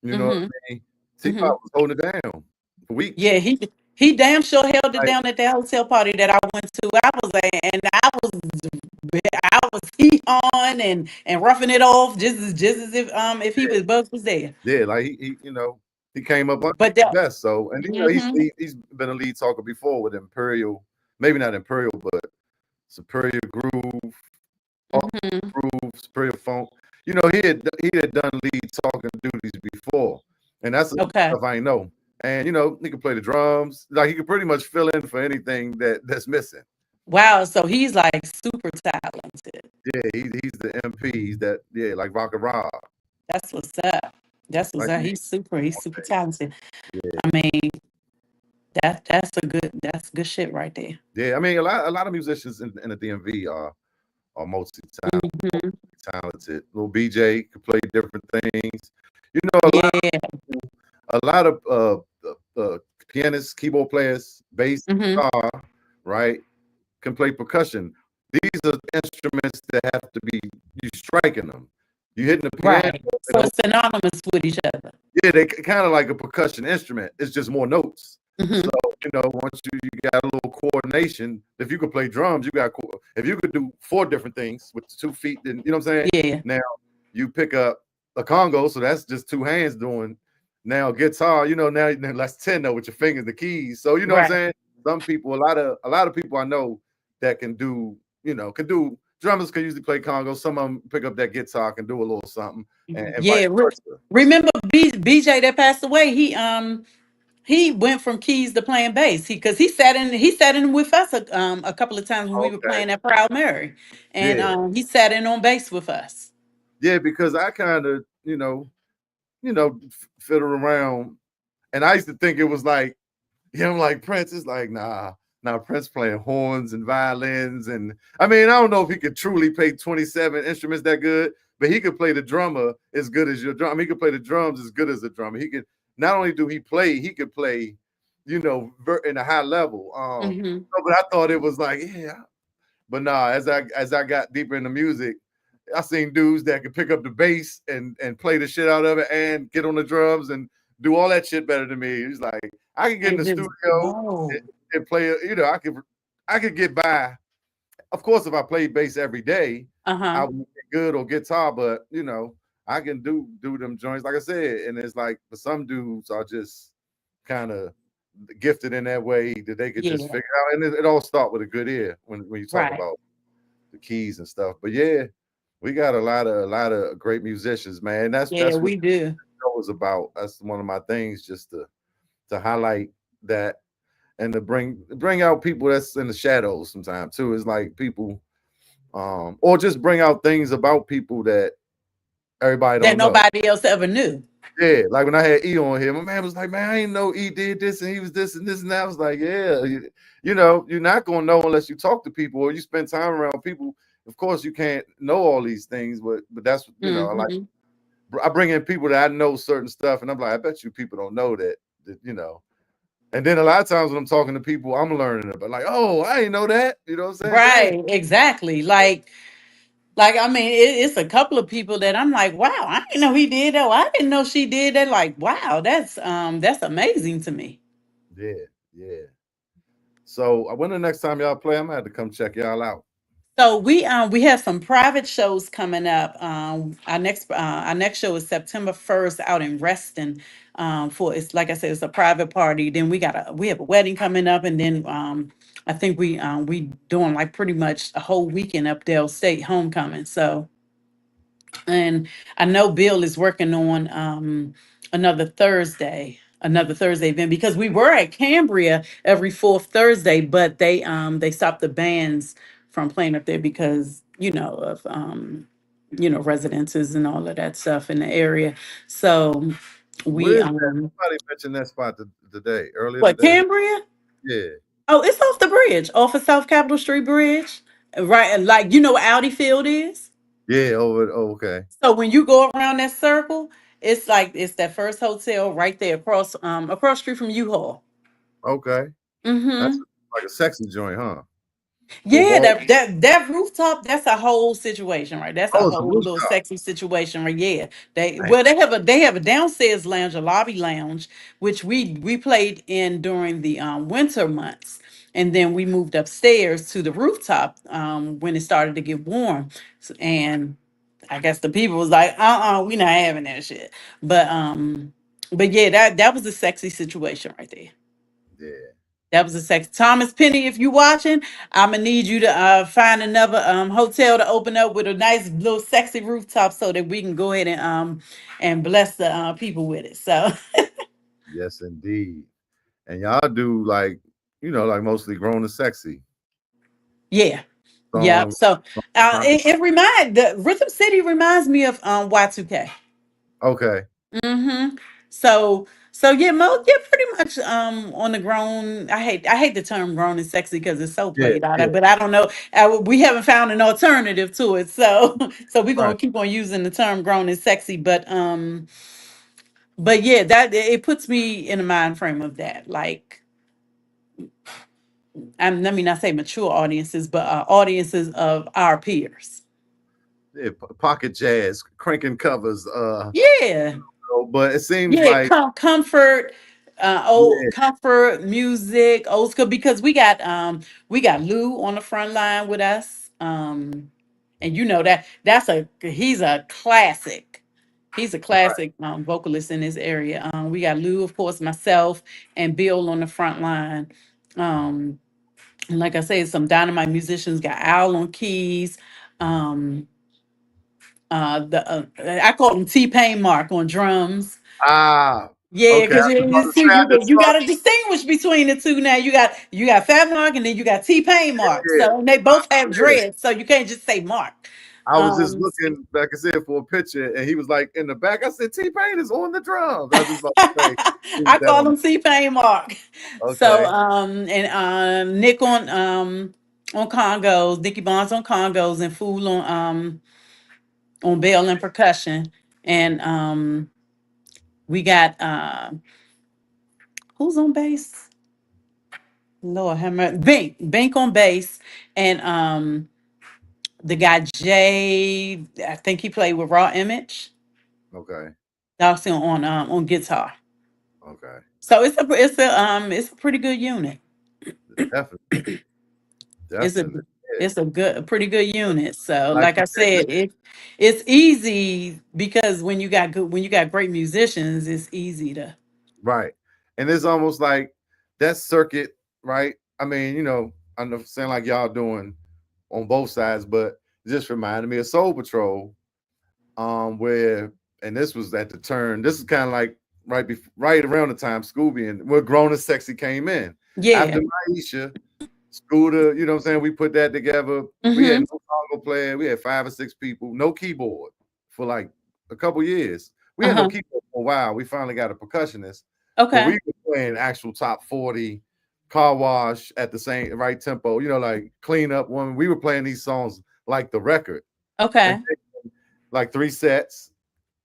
you know what Mm-hmm. I mean? Mm-hmm. T-Pop was holding it down for weeks. Yeah, he damn sure held it Like, down at that hotel party that I went to. I was like, and I was heat on and roughing it off just as if he yeah, was Bugs was there. yeah, like he came up under But the that. best. So, and Mm-hmm. he's been a lead talker before with Imperial, maybe not Imperial, but Superior Groove, Mm-hmm. Groove, Superior Funk. He had done lead talking duties before, and that's the Okay. stuff I know. And he could play the drums. Like he could pretty much fill in for anything that's missing. Wow. So he's like super talented. Yeah, he's the MP. He's that, yeah, like Rock and Rob. That's what's up. That's what's Like up. he, He's super talented. yeah, I mean, that's good shit right there. yeah. I mean, a lot of musicians in the DMV are multi Hmm. talented. Little BJ could play different things. Yeah. A lot of pianists, keyboard players, bass, Hmm. guitar, right, can play percussion. These are instruments that have to be you striking them. You hitting the piano, Right. So it's synonymous with each other. yeah, they kind of like a percussion instrument. It's just more notes. So, Hmm. once you got a little coordination, if you could play drums, if you could do four different things with 2 feet, then you know what I'm saying? Yeah. Now you pick up a congo, so that's just two hands doing. Now guitar, now that's 10 though with your fingers, the keys. So you know what I'm Right. saying? Some people, a lot of people I know that can do drummers can usually play congo. Some of them pick up that guitar, can do a little something, and vice Yeah. versa. Remember BJ that passed away? He went from keys to playing bass. He sat in with us a couple of times when we were Okay. playing at Proud Mary, and Yeah. he sat in on bass with us. Yeah, because I kind of, fiddle around, and I used to think it was like, I'm like Prince is like, nah, Prince playing horns and violins, and I mean, I don't know if he could truly play 27 instruments that good, but he could play the drummer as good as your drum. I mean, he could play the drums as good as the drummer. He could not only do he could play, in a high level. Hmm. But I thought it was like, yeah, but nah, as I got deeper into music, I seen dudes that could pick up the bass and play the shit out of it and get on the drums and do all that shit better than me. He's like, I can get in And the just studio and, go. and play. I could get by. Of course, if I played bass every day, I Uh-huh. would get good or guitar. But I can do them joints like I said. And it's like, for some dudes are just kind of gifted in that way that they could just Yeah. figure out. And it all start with a good ear when you talk Right. about the keys and stuff. But yeah, we got a lot of great musicians, man. Yeah, That's what we do. the show is about. That's one of my things, just to highlight that and to bring out people that's in the shadows sometimes too. It's like people, or just bring out things about people that everybody That don't know. nobody else ever knew. Yeah, like when I had E on here, my man was like, "Man, I didn't know E did this and he was this and this and that." I was like, "Yeah, you're not gonna know unless you talk to people or you spend time around people. Of course, you can't know all these things, but that's Hmm. I bring in people that I know certain stuff, and I'm like, I bet you people don't know that. And then a lot of times when I'm talking to people, I'm learning about like, oh, I didn't know that. You know what I'm saying? Dang. Right. Exactly. Like I mean, it's a couple of people that I'm like, wow, I didn't know he did that. I didn't know she did that. Like, wow, that's amazing to me. Yeah, yeah. So when the next time y'all play, I'm gonna have to come check y'all out. So we have some private shows coming up. Our next show is September 1st out in Reston. For it's like I said, it's a private party. Then we have a wedding coming up, and then I think we doing like pretty much a whole weekend up there, state homecoming. So and I know Bill is working on another Thursday event because we were at Cambria every fourth Thursday, but they stopped the bands from playing up there because of residences and all of that stuff in the area. So Where we is that? Somebody mentioned that spot today, earlier what, today. Cambria? Yeah. Oh, it's off the bridge, off of South Capitol Street Bridge, right? Like what Audi Field is. Yeah. Oh, okay. So when you go around that circle, it's like it's that first hotel right there across street from U-Haul. Okay. That's Mm-hmm. like a sexy joint, huh? For Yeah, ball. that rooftop, that's a whole situation, right? That's a Oh, it's a whole little rooftop. sexy situation, right? Yeah. They Damn. well, they have a downstairs lounge, a lobby lounge, which we played in during the winter months. And then we moved upstairs to the rooftop when it started to get warm. And I guess the people was like, we not having that shit. But yeah, that was a sexy situation right there. Yeah. That was a sex. Thomas Penny, if you watching, I'm gonna need you to find another hotel to open up with a nice little sexy rooftop so that we can go ahead and bless the people with it. So Yes, indeed. And y'all do like, like mostly grown and sexy yeah, yep. song. So Pocket. the Rhythm City reminds me of Y2K. Okay. Mm-hmm. So yeah, yeah, pretty much on the grown. I hate the term grown and sexy because it's so Yeah. played out. Yeah. But I don't know. We haven't found an alternative to it, so so we're Right. gonna keep on using the term grown and sexy. But yeah, that it puts me in a mind frame of that. Like, let me not say mature audiences, but audiences of our peers. Yeah. Pocket jazz, cranking covers. Yeah. But it seems Yeah, like, comfort, old yeah. comfort music, old school because we got Lou on the front line with us. And he's a classic. He's a classic vocalist in this area. We got Lou, of course, myself, and Bill on the front line. Um, and like I said, some dynamite musicians got Al on keys. Um, the I call him T Pain Mark on drums. Ah, Yeah, okay. I because was about you to see, say I just you saw. got to distinguish between the two now. You got Fat Mark and then you got T Pain Mark. Yeah. So and they both have Yeah. dreads, so you can't just say Mark. I was just Um, looking, like I said, for a picture, and he was like in the back. I said, T Pain is on the drums. I was just about to say, he was I that call on. him T Pain Mark. So Okay. and Nick on congos, Nicky Bonds on congos, and Fool on bell and percussion, and we got who's on bass? Lord have mercy. Bink on bass, and the guy Jay, I think he played with Raw Image. Okay. Dawson on guitar. Okay. So it's a pretty good unit. Definitely. It's a Definitely. Yeah. a pretty good unit. So Like like you I said, said, it's easy because when you got great musicians, it's easy to. right. And it's almost like that circuit, right? I mean, I know saying like y'all doing on both sides, but it just reminded me of Soul Patrol, where and this was at the turn. This is kind of like right around the time Scooby and where Grown and Sexy came in. Yeah. After Maisha, Scooter, you know what I'm saying? We put that together. We had Mm-hmm. no congo player. We had 5 or 6 people, no keyboard for like a couple years. We had no Uh-huh. keyboard for a while. We finally got a percussionist, but Okay. we were playing actual top 40 car wash at the same right tempo, like clean up one. We were playing these songs like the record and Okay. like 3 sets.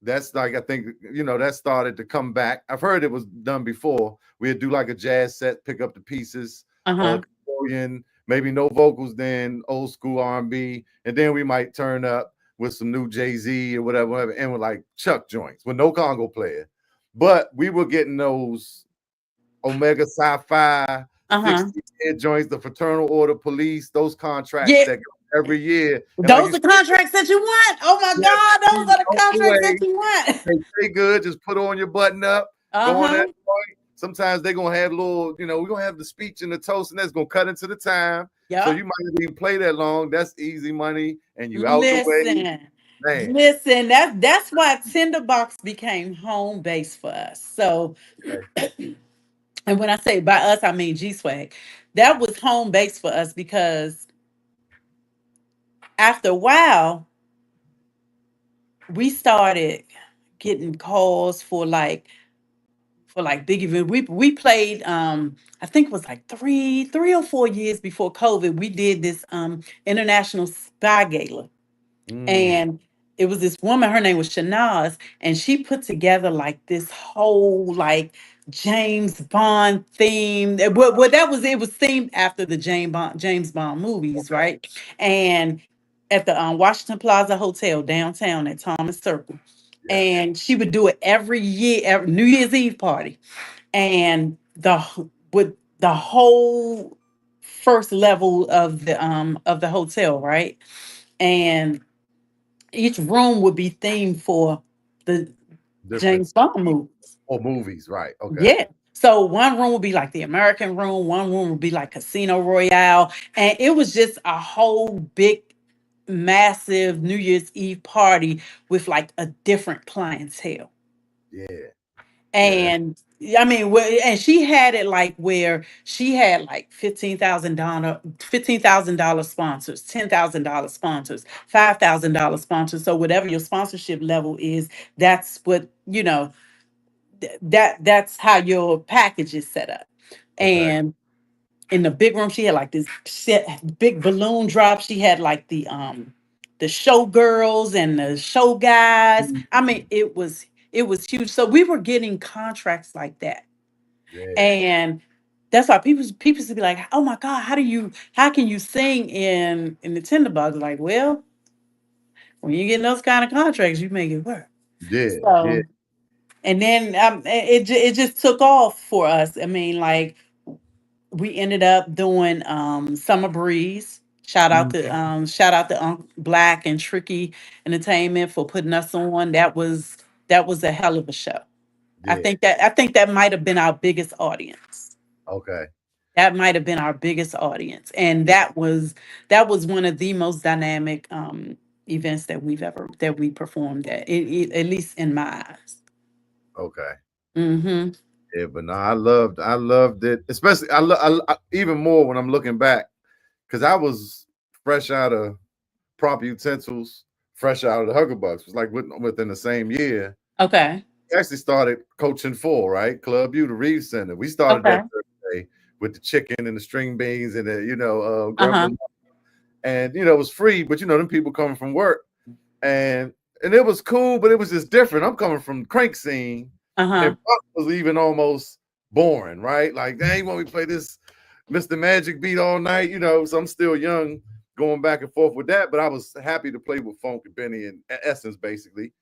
That's like I think that started to come back. I've heard it was done before. We'd do like a jazz set, pick up the pieces, Uh-huh. accordion, maybe no vocals, then old school R&B, and then we might turn up with some new Jay-Z or whatever, and with like Chuck joints with no congo player. But we were getting those Omega Sci-Fi Uh-huh. 60 joints, the Fraternal Order Police, those contracts Yeah. that go every year. And like you Those are said, contracts that you want. Oh my yes, God, those please, are the don't contracts that delay. you want. They stay good. Just put on your button up. Go on that Uh-huh. point. Sometimes they're gonna have little, we're gonna have the speech and the toast, and that's gonna cut into the time. So Yep. you might not even play that long. That's easy money, and you out the way. Listen. Man. Listen, that's why Tinderbox became home base for us. So, Okay. and when I say by us, I mean G Swag. That was home base for us because after a while, we started getting calls for like big event. We played I think it was like three or 4 years before COVID. We did this international spy gala. Mm, And it was this woman, her name was Shanaz, and she put together like this whole like James Bond theme. Well, that was it was themed after the James Bond movies, okay. right? And at the Washington Plaza Hotel downtown at Thomas Circle. Yeah. And she would do it every year, every New Year's Eve party. And with the whole first level of the hotel, right? And each room would be themed for the Different James Bond movies. or movies, right? Okay. Yeah. So one room would be like the American room, one room would be like Casino Royale. And it was just a whole big, massive New Year's Eve party with like a different clientele. Yeah. Yeah. That's And I mean, and she had it like where she had like $15,000 sponsors, $10,000 sponsors, $5,000 sponsors. So whatever your sponsorship level is, that's what that's how your package is set up. okay. And in the big room, she had like this big balloon drop. She had like the showgirls and the show guys. Mm, I mean, it was huge. So we were getting contracts like that. yeah. And that's why people used to be like, "Oh my God, how can you sing in the tinderbox?" Like, well, when you get those kind of contracts, you make it work. Yeah. Yeah. So, and then it just took off for us. I mean, like we ended up doing Summer Breeze. Mm, Shout out to Black and Tricky Entertainment for putting us on. That was a hell of a show. yeah. I think that might have been our biggest audience. Okay. That might have been our biggest audience, and Yeah. that was one of the most dynamic events that we performed at least in my eyes. Okay. Mm-hmm. Yeah, but no, I loved it. Especially, even more when I'm looking back, because I was fresh out of prop utensils, fresh out of the Huggerbucks. It was like within the same year. Okay. We actually started coaching full, right? Club U, the Reeves Center. We started that Okay. Thursday with the chicken and the string beans and the, Uh huh. grumping. And it was free, but them people coming from work. And it was cool, but it was just different. I'm coming from crank scene, Uh and huh. pop was even almost boring, right? Like, dang, want me to play this Mr. Magic beat all night, So I'm still young, going back and forth with that. But I was happy to play with Funk and Benny and Essence, basically,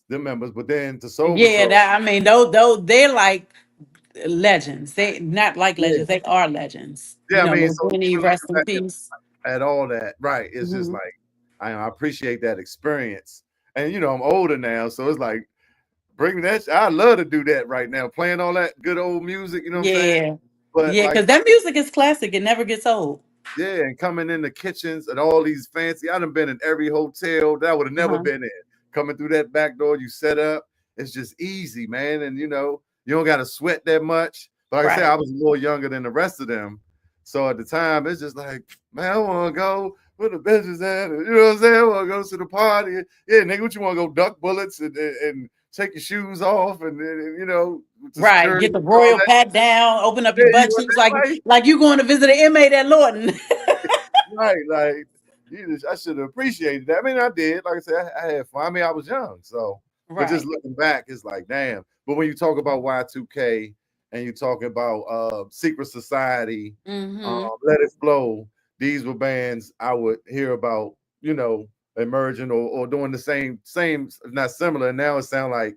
the members. But then to Soul Yeah. Patrol, I mean, those they're like legends. They not like yeah, legends. They are legends. yeah. I mean, Lil so Benny, even rest looking in back peace. at all that, right? It's just Hmm. like I appreciate that experience, and I'm older now, so it's like bring that. I love to do that right now, playing all that good old music. You know what I'm saying? Yeah. But Yeah. like, Because that music is classic. It never gets old. yeah, and coming in the kitchens and all these fancy. I done been in every hotel that I would have Uh never huh. been in. Coming through that back door, you set up. It's just easy, man, and you don't got to sweat that much. But like I said, Right. I was a little younger than the rest of them, so at the time, it's just like, man, I want to go where the bitches at. You know what I'm saying? I want to go to the party. Yeah, nigga, what you want to go duck bullets and take your shoes off and with the Right. security Get the and all royal that. pat down. Open up Yeah, your you butt want cheeks that life? like you going to visit an inmate at Lawton. Right, like I should have appreciated that. I mean, I did. Like I said, I had fun. I mean, I was young, so but just Right. looking back, it's like, damn. But when you talk about Y2K and you talk about Secret Society, Mm-hmm. Let It Flow, these were bands I would hear about, emerging or doing the same, if not similar. And now it sounds like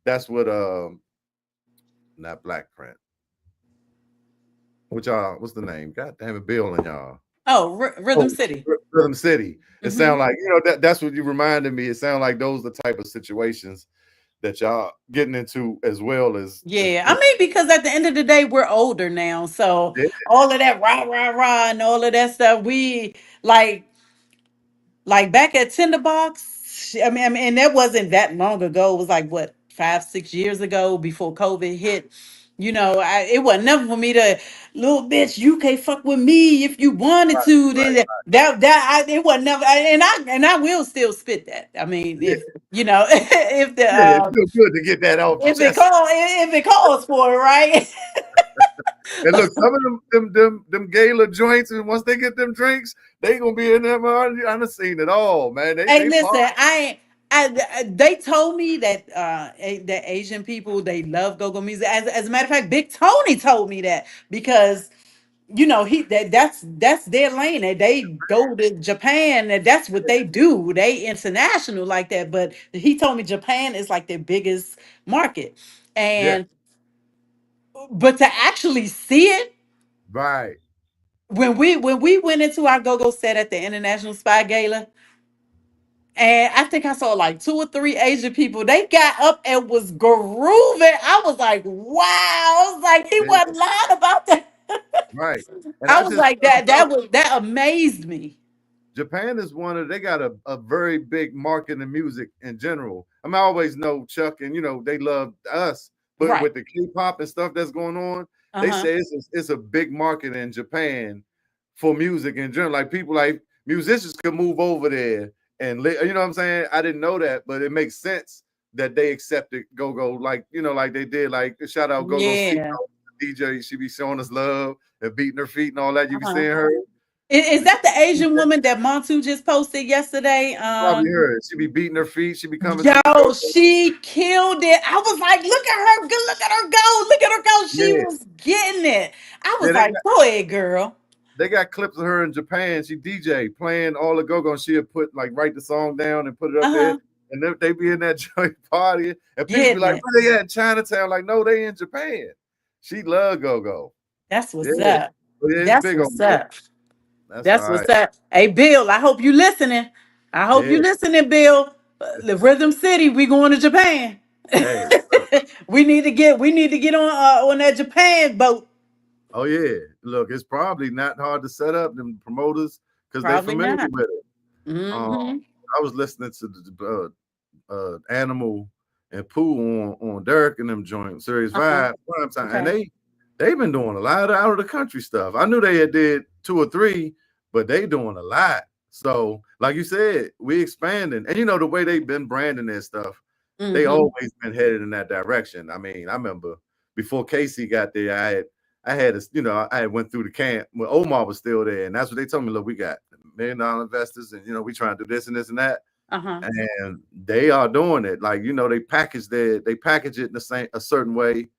that's what not Black Print. Which what's the name? God damn it, Bill and y'all. Oh, Rhythm Oh, City. Rhythm City. It Hmm. sounds like that's what you reminded me. It sounds like those are the type of situations that y'all getting into as well as Yeah, I mean, because at the end of the day, we're older now, so yeah, all of that rah rah rah and all of that stuff, we like back at Tinderbox. I mean, and that wasn't that long ago. It was like what 5, 6 years ago before COVID hit. It wasn't nothing for me to, little bitch. You can't fuck with me if you wanted Right, to. right. It wasn't never. And I will still spit that. I mean, Yeah, if if the yeah. It feels good to get that off your chest. if it calls for it, right? And look, some of them gala joints, and once they get them drinks, they gonna be in them. I done seen it all, man. Hey, They listen, party. they told me that that Asian people, they love go-go music. As a matter of fact, Big Tony told me that because that's their lane. And they go to Japan, and that's what they do. They international like that. But he told me Japan is like their biggest market. Yeah, And but to actually see it, right. when we went into our go-go set at the International Spy Gala. And I think I saw like 2 or 3 Asian people. They got up and was grooving. I was like, wow. I was like, he Yeah, wasn't lying about that. right. And I I was just like, found out that amazed me. Japan is they got a very big market in music in general. I mean, I always know Chuck and they love us, but Right. with the K-pop and stuff that's going on, they Uh-huh. say it's a big market in Japan for music in general. Like people like musicians could move over there and you know what I'm saying? I didn't know that, but it makes sense that they accepted go-go like they did. Like shout out go-go Steve, Yeah. DJ, she be showing us love and beating her feet and all that. You be Uh-huh. seeing her. Is that the Asian woman that Montu just posted yesterday? Probably her. She be beating her feet. She be coming to the Yo, go. she killed it. I was like, look at her, look at her go, look at her go. She Yeah, was getting it. I yeah. was like, go ahead, girl. They got clips of her in Japan. She DJ playing all the go-go, and she'll put write the song down and put it up there. Uh-huh. And they be in that joint party, and people be Getting like, it. "Where they at in Chinatown?" Like, no, they in Japan. She love go-go. That's Yeah, what's up. but yeah, it's That's big over what's there. up. That's all That's right. what's up. Hey, Bill, I hope you listening. I hope Yeah. you listening, Bill. The Rhythm City, we going to Japan. Hey, look. we need to get on that Japan boat. Oh yeah. Look, it's probably not hard to set up them promoters because they Probably familiar not. with it. Mm-hmm. I was listening to the Animal and Pooh on Derek and them joint Series Uh-huh. 5 prime time, and Okay. they've been doing a lot of out of the country stuff. I knew they had did 2 or 3, but they doing a lot. So, like you said, we expanding, and the way they've been branding their stuff, they Mm-hmm. always been headed in that direction. I mean, I remember before Casey got there, I had went through the camp when Omar was still there, and that's what they told me. Look, we got $1 million investors, and we trying to do this and this and that. Uh-huh. And they are doing it. Like, they package it in a certain way,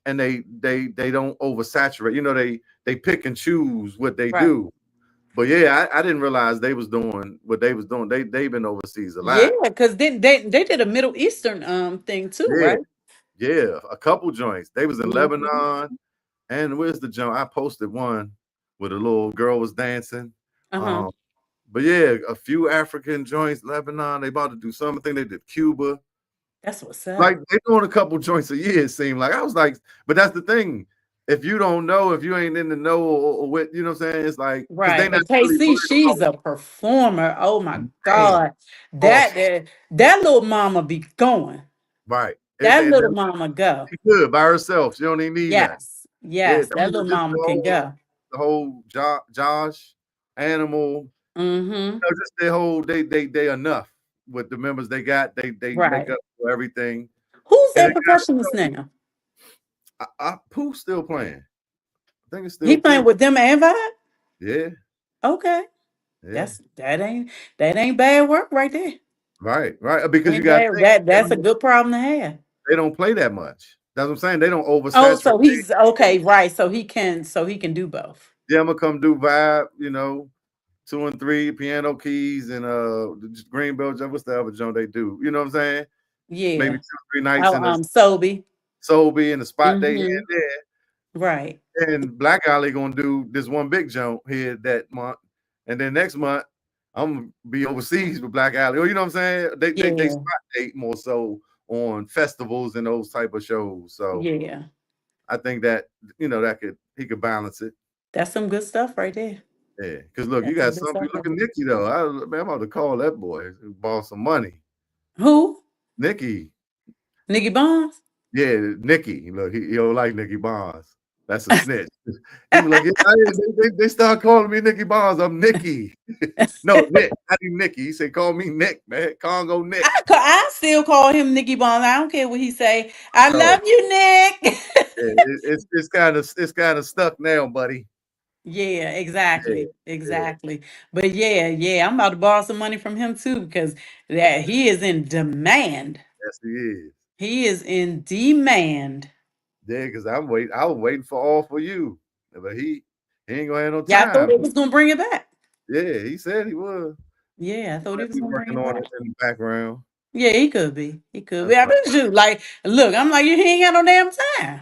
and they don't oversaturate. They pick and choose what they Right. do. But yeah, I didn't realize they was doing what they was doing. They've been overseas a Yeah, lot. because then they did a Middle Eastern thing too, Yeah, right? yeah. A couple joints. They was in Mm-hmm. Lebanon. And where's the joint? I posted one where the little girl was dancing. Uh-huh. Um, but yeah, a few African joints, Lebanon. They about to do something. They did Cuba. That's what's Like up. they're doing a couple joints a year, it seemed like. I was like, but that's the thing. If you don't know, if you ain't in the know or what, you know what I'm saying? It's like, because they Right. not And really KC, worried she's a performer. Oh my about, man, God. That awesome. that little mama be going. Right. That little mama go. She good by herself. She don't even need nothing. Yes. Yeah, Yes. I That mean, little just mama can go. the whole Josh, Animal, Mm-hmm. just their whole they enough with the members they got. They make Right. up for everything. Who's And that it got percussionist now? Pooh still playing. I think it's He still playing Pooh. with them and Vibe? Yeah, Okay. yeah. That ain't bad work right there. Right, right. Because you Ain't got to bad. think That's a good problem to have. they don't play that much. That's what I'm saying. They don't Oh, oversaturate. so he's okay, right. So he can do both. Yeah, I'm gonna come do vibe. 2 and 3 piano keys and the Greenbelt jump. What's the other joint they do? You know what I'm saying? Maybe Yeah. 2 or 3 nights Oh, in a Sobe. Sobe and the spot they here Mm-hmm. and there. Right. And Black Alley gonna do this one big jump here that month, and then next month I'm gonna be overseas with Black Alley. Or you know what I'm saying? They Yeah. spot date more so on festivals and those type of shows. So Yeah. I think that that he could balance it. That's some good stuff right there. Yeah, because look, you That's some got good some stuff people. right Look at there. Nikki though. Man, I'm about to call that boy. Borrow some money. Who? Nikki. Nikki Bonds? Yeah, Nikki. Look, he don't like Nikki Bonds. That's a snitch. He was like, yeah, they start calling me Nikki Bonds. I'm Nikki. No, Nick. Not even Nikki. He said, call me Nick, man. Congo Nick. I still call him Nikki Bonds. I don't care what he say. I No, love you, Nick. yeah, it's kind of stuck now, buddy. Yeah, Yeah, exactly. yeah. Exactly. But yeah, I'm about to borrow some money from him too because that he is in demand. Yes, he is. He is in demand. Yeah, because I was waiting for all for you. But he ain't gonna have no Yeah, I thought time. he was gonna bring it back. Yeah, he said he was. Yeah, I He thought he might was be gonna bring working it on back. it in the background. Yeah, he could be. He could be. That's I right. do too. Like, look, I'm like, he ain't got no damn time.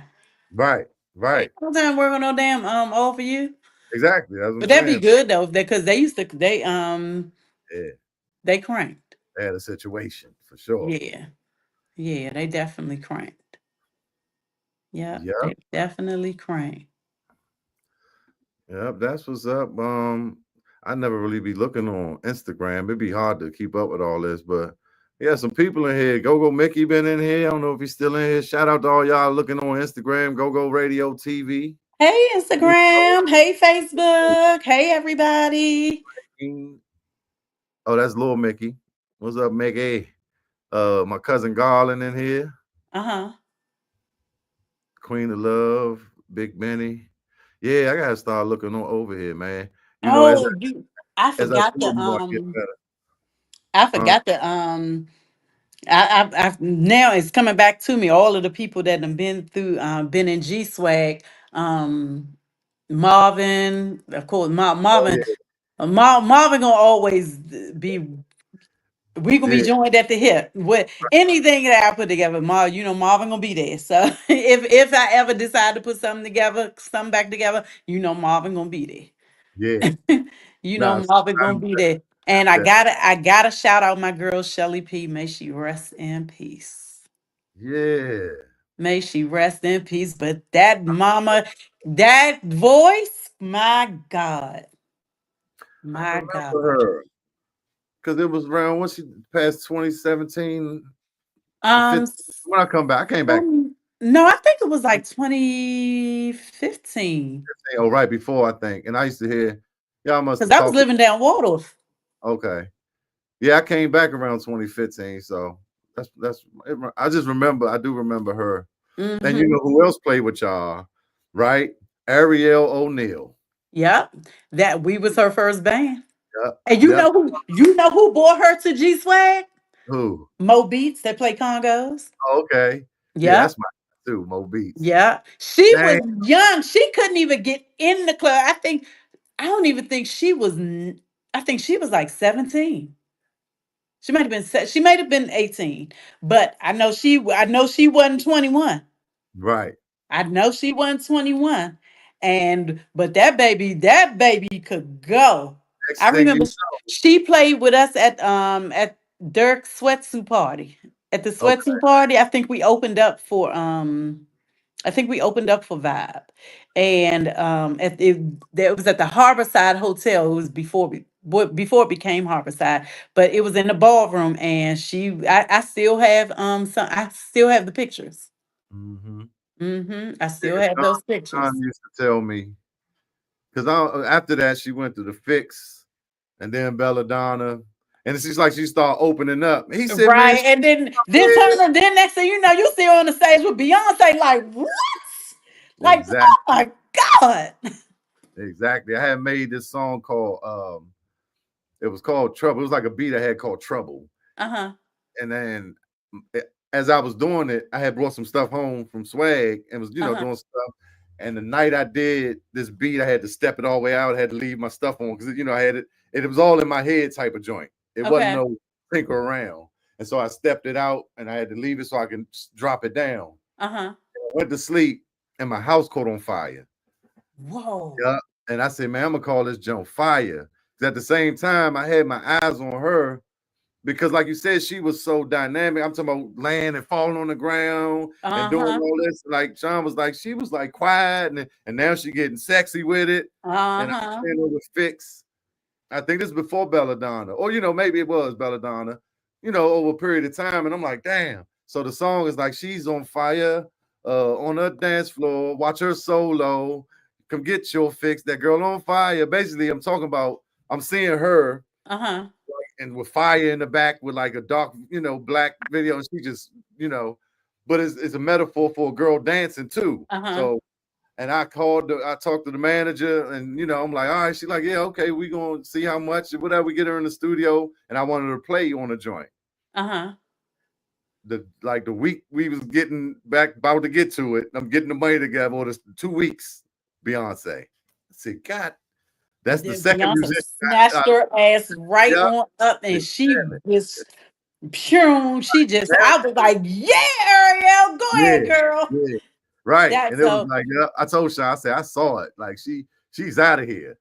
Right, He ain't right. got no time working no damn all for you. Exactly. That's what I'm But that'd be saying. good though, because they used to Yeah, they cranked. they had a situation for sure. Yeah. Yeah, they definitely cranked. Yeah, Yep, they definitely cranked. yep. That's what's up. I never really be looking on Instagram. It'd be hard to keep up with all this, but yeah, some people in here. Go Mickey been in here. I don't know if he's still in here. Shout out to all y'all looking on Instagram. Go Radio TV. Hey Instagram, hey Facebook, hey everybody. Oh, that's Lil Mickey. What's up, Mickey? My cousin Garland in here. Uh-huh. Queen of Love, Big Benny. Yeah, I gotta start looking over here, man. You know, Oh, you I as I forgot do the more, I get better. I Huh? forgot the I now it's coming back to me. All of the people that have been through, been in G Swag, um, Marvin, of course, Oh Marvin, yeah, Marvin gonna always be. We gonna be yeah, joined at the hip with anything that I put together. Marvin gonna be there. So if I ever decide to put something together, something back together, Marvin gonna be yeah. there. Nah, Marvin gonna sometimes be there. And that. I gotta shout out my girl Chelley P. May she rest in peace. Yeah, May she rest in peace. But that mama, that voice, my God, I my remember God. her because it was around when she passed 2017 to Um, 15. When I come back, I came back. no, I think it was like 2015 Oh, right before I think, and I used to hear y'all must because have I was talked. living down Waldorf. Okay, yeah, I came back around 2015, so that's. I just remember. I do remember her. And you Hmm. know who else played with y'all, right? Ariel O'Neal. Yep, that we was her first band. Yep. And Yep. you know who brought her to G Swag? Who? Mo Beats that play congos. Oh, okay. Yeah, Yep, that's my too. Mo Beats. yeah. She Dang. was young. She couldn't even get in the club. I don't even think I think she was like 17. She might have been 18, but I know she wasn't 21. Right. I know she wasn't 21. But that baby could go. Next I thing you remember know. she played with us at Dirk's sweatsuit party. At the Okay. sweatsuit party, I think we opened up for Vibe. And it was at the Harborside Hotel. It was before it became Harborside, but it was in the ballroom and I still have I still have the pictures. Mm-hmm. I Yeah, still have those Sean pictures. used to tell me because after that she went to the Fix and then Belladonna, and it's just like she started opening up. He said, "Man, Right. And then next thing you know, you see her on the stage with Beyonce, like, what? Like, oh exactly, my God. exactly." I had made this song called it was called Trouble. It was like a beat I had called Trouble. Uh-huh. And then as I was doing it, I had brought some stuff home from Swag and was, Uh-huh. doing stuff. And the night I did this beat, I had to step it all the way out. I had to leave my stuff on because I had it. It was all in my head type of joint. It wasn't Okay. no tinker around. And so I stepped it out and I had to leave it so I can drop it down. Uh-huh. I went to sleep and my house caught on fire. Whoa. Yeah. And I said, man, I'm gonna call this junk fire. Because at the same time, I had my eyes on her because, like you said, she was so dynamic. I'm talking about laying and falling on the ground and doing Uh-huh. all this. Like Sean was like, she was like quiet, and now she getting sexy with it. And I Uh-huh. came over Fix. I think this is before Belladonna, or maybe it was Belladonna. over a period of time. And I'm like, damn. So the song is like she's on fire, on her dance floor. Watch her solo. Come get your fix. That girl on fire. Basically, I'm talking about. I'm seeing her Uh-huh. and with fire in the back with like a dark, black video, and she just, but it's a metaphor for a girl dancing too. Uh-huh. So, and I talked to the manager, and I'm like, all right, she's like, yeah, okay, we gonna see how much, whatever, we get her in the studio, and I wanted her to play on the joint. Uh-huh. The week we was getting back, about to get to it, I'm getting the money together, or this 2 weeks, Beyonce. I said, God, that's the Then second Beyonce musician. snatched her ass right Yeah, on up, and she damn it. just pure. She just, I was like, yeah, Ariel, go Yeah, ahead, girl. yeah, right. And That's it was so. like, yeah, I told Sean, I said, I saw it. Like she's out of here.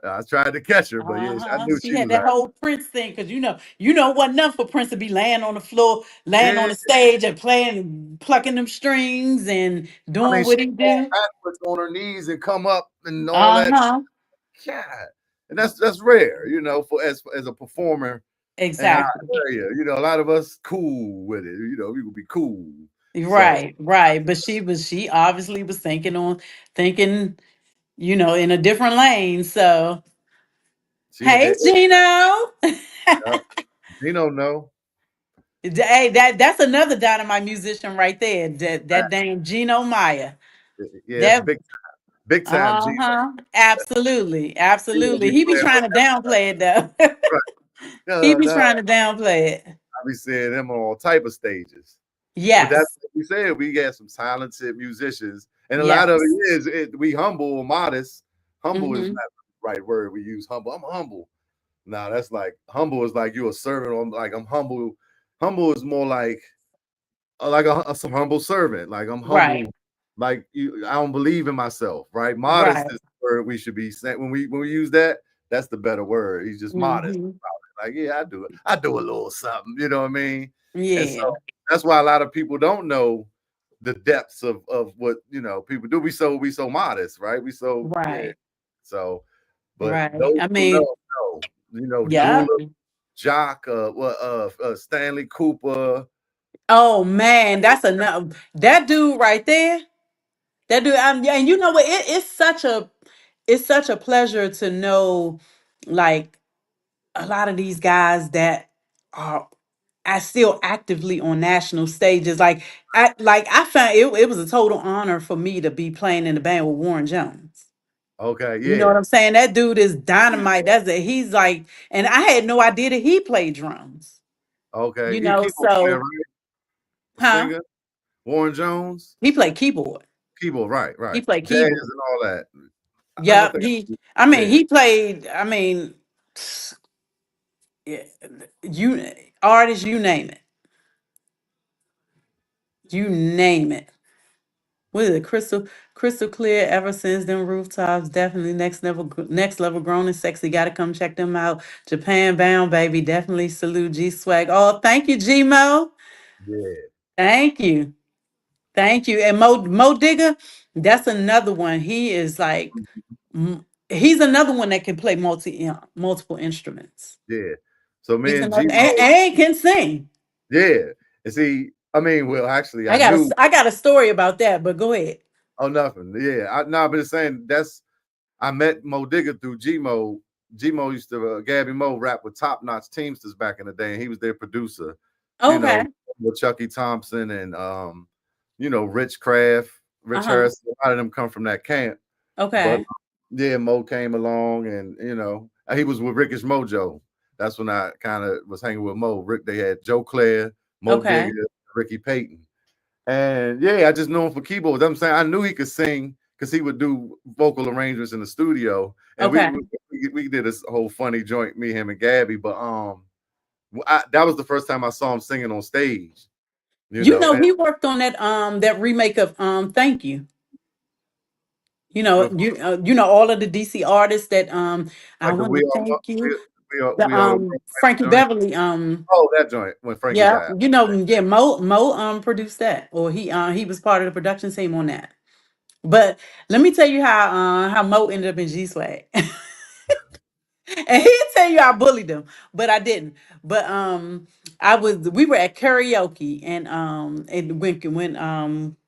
I tried to catch her, but yeah, I Uh-huh. knew She she had was that out. whole Prince thing, because wasn't nothing for Prince to be laying on the floor, laying on Yeah, the stage and playing, plucking them strings and I mean, doing she what he fall do. backwards on her knees and come up and all that. Uh-huh. God, and that's rare, for as a performer in our Exactly. area. A lot of us cool with it. We would be cool. So Right, right. But she obviously was thinking, in a different lane. So, she had hey, that. Gino. Uh, he don't know. Hey, that's another dynamite musician right there. That damn Gino Maya. Yeah, that's That big time G. uh-huh. Absolutely. He gonna Absolutely. be He be playing trying to downplay it though. right. He No, be no. trying to downplay it. I be seeing them on all type of stages. But that's Yes. what we said. We got some talented musicians, and a lot of Yes. it is we humble or modest. Humble is Mm-hmm. not the right word we use. Humble. I'm humble. Now that's like humble is like you're a servant. Or like I'm humble. Humble is more like some humble servant. Like I'm Right. humble. Like you, I don't believe in myself. Right. Modest Right. is the word we should be saying when we use that. That's the better word. He's just modest. Mm-hmm. Like, yeah, I do it. I do a little something, you know what I mean? And so Yeah. that's why a lot of people don't know the depths of what people do. We so modest, right? We so yeah. Right. So, but Right. those I who mean, know, yeah. Dula, Jock, Stanley Cooper. Oh man, that's enough. That dude right there. That dude. Yeah, and you know what? It's such a pleasure to know, like, a lot of these guys that are still actively on national stages. I found it was a total honor for me to be playing in the band with Warren Jones. Okay, You know what yeah, I'm saying? That dude is dynamite. He's like, and I had no idea that he played drums. okay. He keyboard player, So, right? A huh? singer, Warren Jones, He played keyboard. keyboard, right, He right. played Jazz keyboard. and all that. I Yep. think, I mean, yeah, he played, I mean, yeah, you artists, you name it. You name it. What is it? Crystal clear ever since them rooftops. Definitely next level grown and sexy. Gotta come check them out. Japan bound, baby. Definitely salute G Swag. Oh, thank you, G Mo. yeah. Thank you. Thank you. And Mo Digger, that's another one. He's another one that can play multiple instruments. Yeah. So me He's and another, G and can sing. yeah. And see, I mean, well, actually, I I got knew. a I got a story about that, but go ahead. Oh, nothing. Yeah, but it's saying I met Mo Digger through Gmo. Gmo used to Gabby Mo rap with Top Notch Teamsters back in the day, and he was their producer. You know, Okay. with Chucky Thompson and Rich Kraft, Rich Uh-huh. Harris. A lot of them come from that camp. But Okay. yeah, Mo came along, and he was with Rickish Mojo. That's when I kind of was hanging with Mo. They had Joe Clare, Mo Okay. Digger, Ricky Payton. And yeah, I just knew him for keyboards. I'm saying I knew he could sing because he would do vocal arrangements in the studio. And we Okay. we, we did this whole funny joint, me, him, and Gabby. But that was the first time I saw him singing on stage. And He worked on that remake of Thank You. of All of the DC artists that I like the want to thank you. The we all Frankie joint. Beverly Oh, that joint when Frankie yeah, died. Mo produced that, or he was part of the production team on that. But let me tell you how Mo ended up in G Swag. And he'd tell you I bullied him, but I didn't. But we were at karaoke and when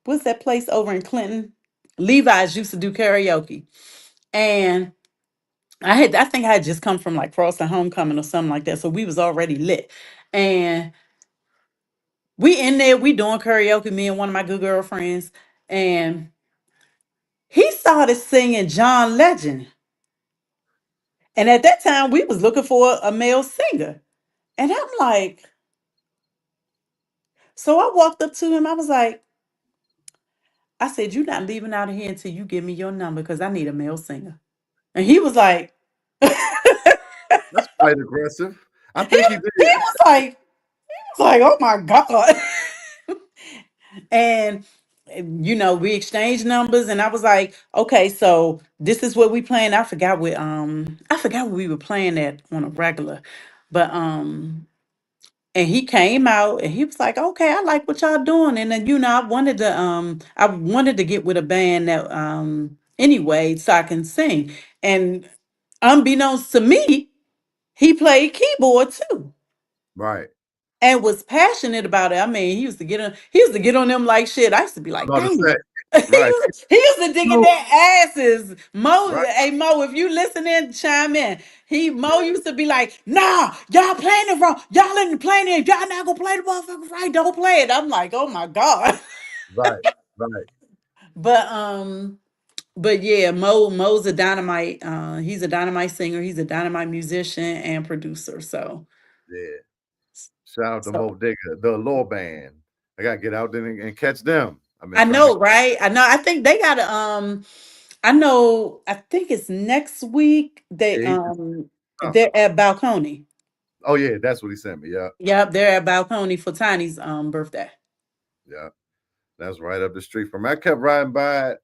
what's that place over in Clinton? Levi's used to do karaoke. And I think I had just come from like Frost and Homecoming or something like that. So we was already lit. And we in there, we doing karaoke, me and one of my good girlfriends. And he started singing John Legend. And at that time, we was looking for a male singer. And I'm like, so I walked up to him. I was like, I said, you're not leaving out of here until you give me your number because I need a male singer. And he was like, he, That's quite aggressive. I think he he did. was like, oh my God. And we exchanged numbers and I was like, okay, so this is what we playing. I forgot what we were playing at on a regular. But and he came out and he was like, okay, I like what y'all doing. And then, I wanted to get with a band that anyway, so I can sing. And unbeknownst to me, he played keyboard too. Right. And was passionate about it. I mean, he used to get on them like shit. I used to be I'm like, about to say. damn. Right. He used to dig in No. their asses. Right. Hey Mo, if you listening, chime in. Mo used to be like, nah, y'all playing it wrong. Y'all ain't playing it. Y'all not gonna play the motherfucker right. Don't play it. I'm like, oh my God. Right. Right. But yeah, Mo's a dynamite. He's a dynamite singer. He's a dynamite musician and producer. Yeah. Shout out to So Mo Digger, the Law Band. I gotta get out there and catch them. I've been I trying to. know, right? I know. I think they got a I know. I think it's next week. Yeah, he just, oh, They're at Balcony. oh, yeah, that's what he sent me. Yeah, Yep, they're at Balcony for Tiny's birthday. yeah, that's right up the street from me. I kept riding by it,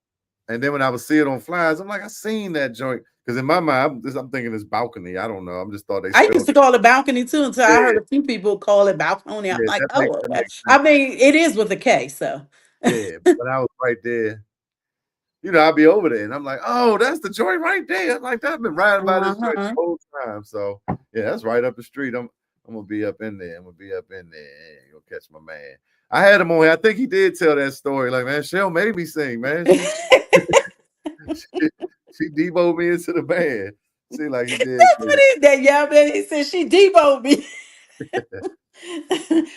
and then when I would see it on flyers, I'm like, I seen that joint because in my mind, I'm thinking it's balcony. I don't know. I'm just thought they I used spelled to it. call it Balcony too until I heard Yeah, a few people call it Balcony. I'm yeah, like, that makes oh, that okay. makes I sense. mean, it is with a K, so. Yeah, but I was right there. I'll be over there, and I'm like, oh, that's the joint right there. I'm like, I've been riding by this joint the Uh-huh. whole time. So yeah, that's right up the street. I'm gonna be up in there. I'm gonna be up in there. And go catch my man. I had him on here. I think he did tell that story. Like, man, Chelle made me sing, man. She, she devoted me into the band. See, like he did. That's what he did. Yeah, man. He said she demoed me.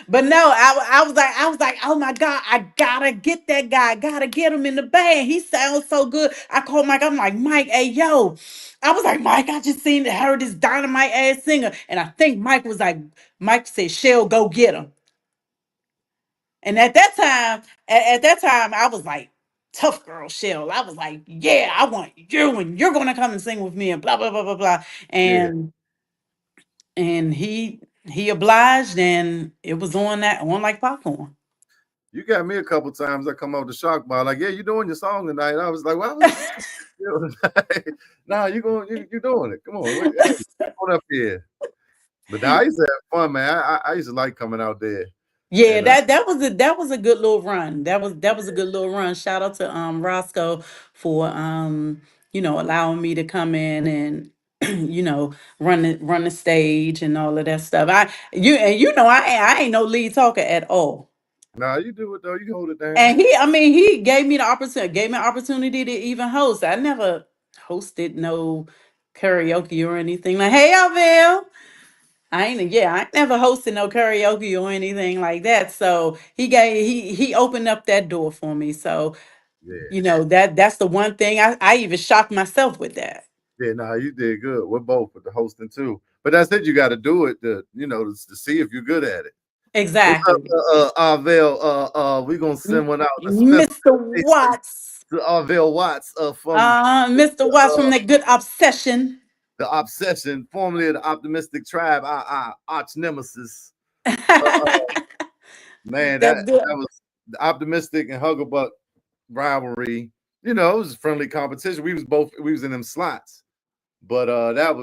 But no, I was like, oh my God, I gotta get that guy, gotta get him in the band. He sounds so good. I called Mike. I'm like, Mike, hey yo. I was like, Mike, I just heard this dynamite ass singer. And I think Mike said, Shell, go get him. And at that time, I was like, tough girl Shell. I was like, yeah, I want you and you're gonna come and sing with me and blah blah blah blah blah. Yeah, And he obliged and it was on like popcorn. you got me a couple times. I come out the shock bar, like, yeah, you doing your song tonight. I was like, well, I was just tonight. Nah, you doing it. Come on, wait, hey, come on up here. But now I used to have fun, man. I used to like coming out there. Yeah, And that was a good little run. That was a good little run. Shout out to Roscoe for allowing me to come in and run the stage and all of that stuff. I ain't no lead talker at all. nah, you do it though. You hold it down. And he gave me an opportunity to even host. I never hosted no karaoke or anything. Like, hey, Alville. I ain't never hosted no karaoke or anything like that. So he opened up that door for me. So, Yeah. that's the one thing I even shocked myself with that. Yeah, nah, you did good. We're both with the hosting too. But that's it. You got to do it to see if you're good at it. What's up, Exactly. Arvell? We're gonna send one out. A special Mr. dedication Watts. to Arvell Watts from Mr. Watts uh, from that good obsession. the Obsession, formerly of the Optimistic Tribe, our arch nemesis. Man, That good. that was the Optimistic and Huggerbuck rivalry. It was a friendly competition. We was in them slots. But that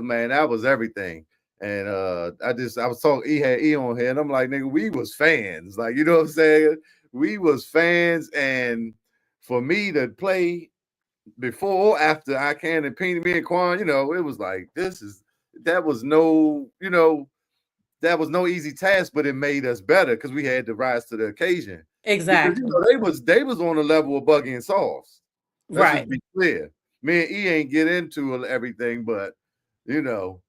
was everything. And I was talking, he had E on here, and I'm like, nigga, we was fans. Like, you know what I'm saying? We was fans, and for me to play before or after I can and Peanut, me and Quan, it was like that was no, that was no easy task, but it made us better because we had to rise to the occasion. Because Exactly. they was on the level of Buggy and Sauce. Let's just Right. be clear. Me and E ain't get into everything, but you know,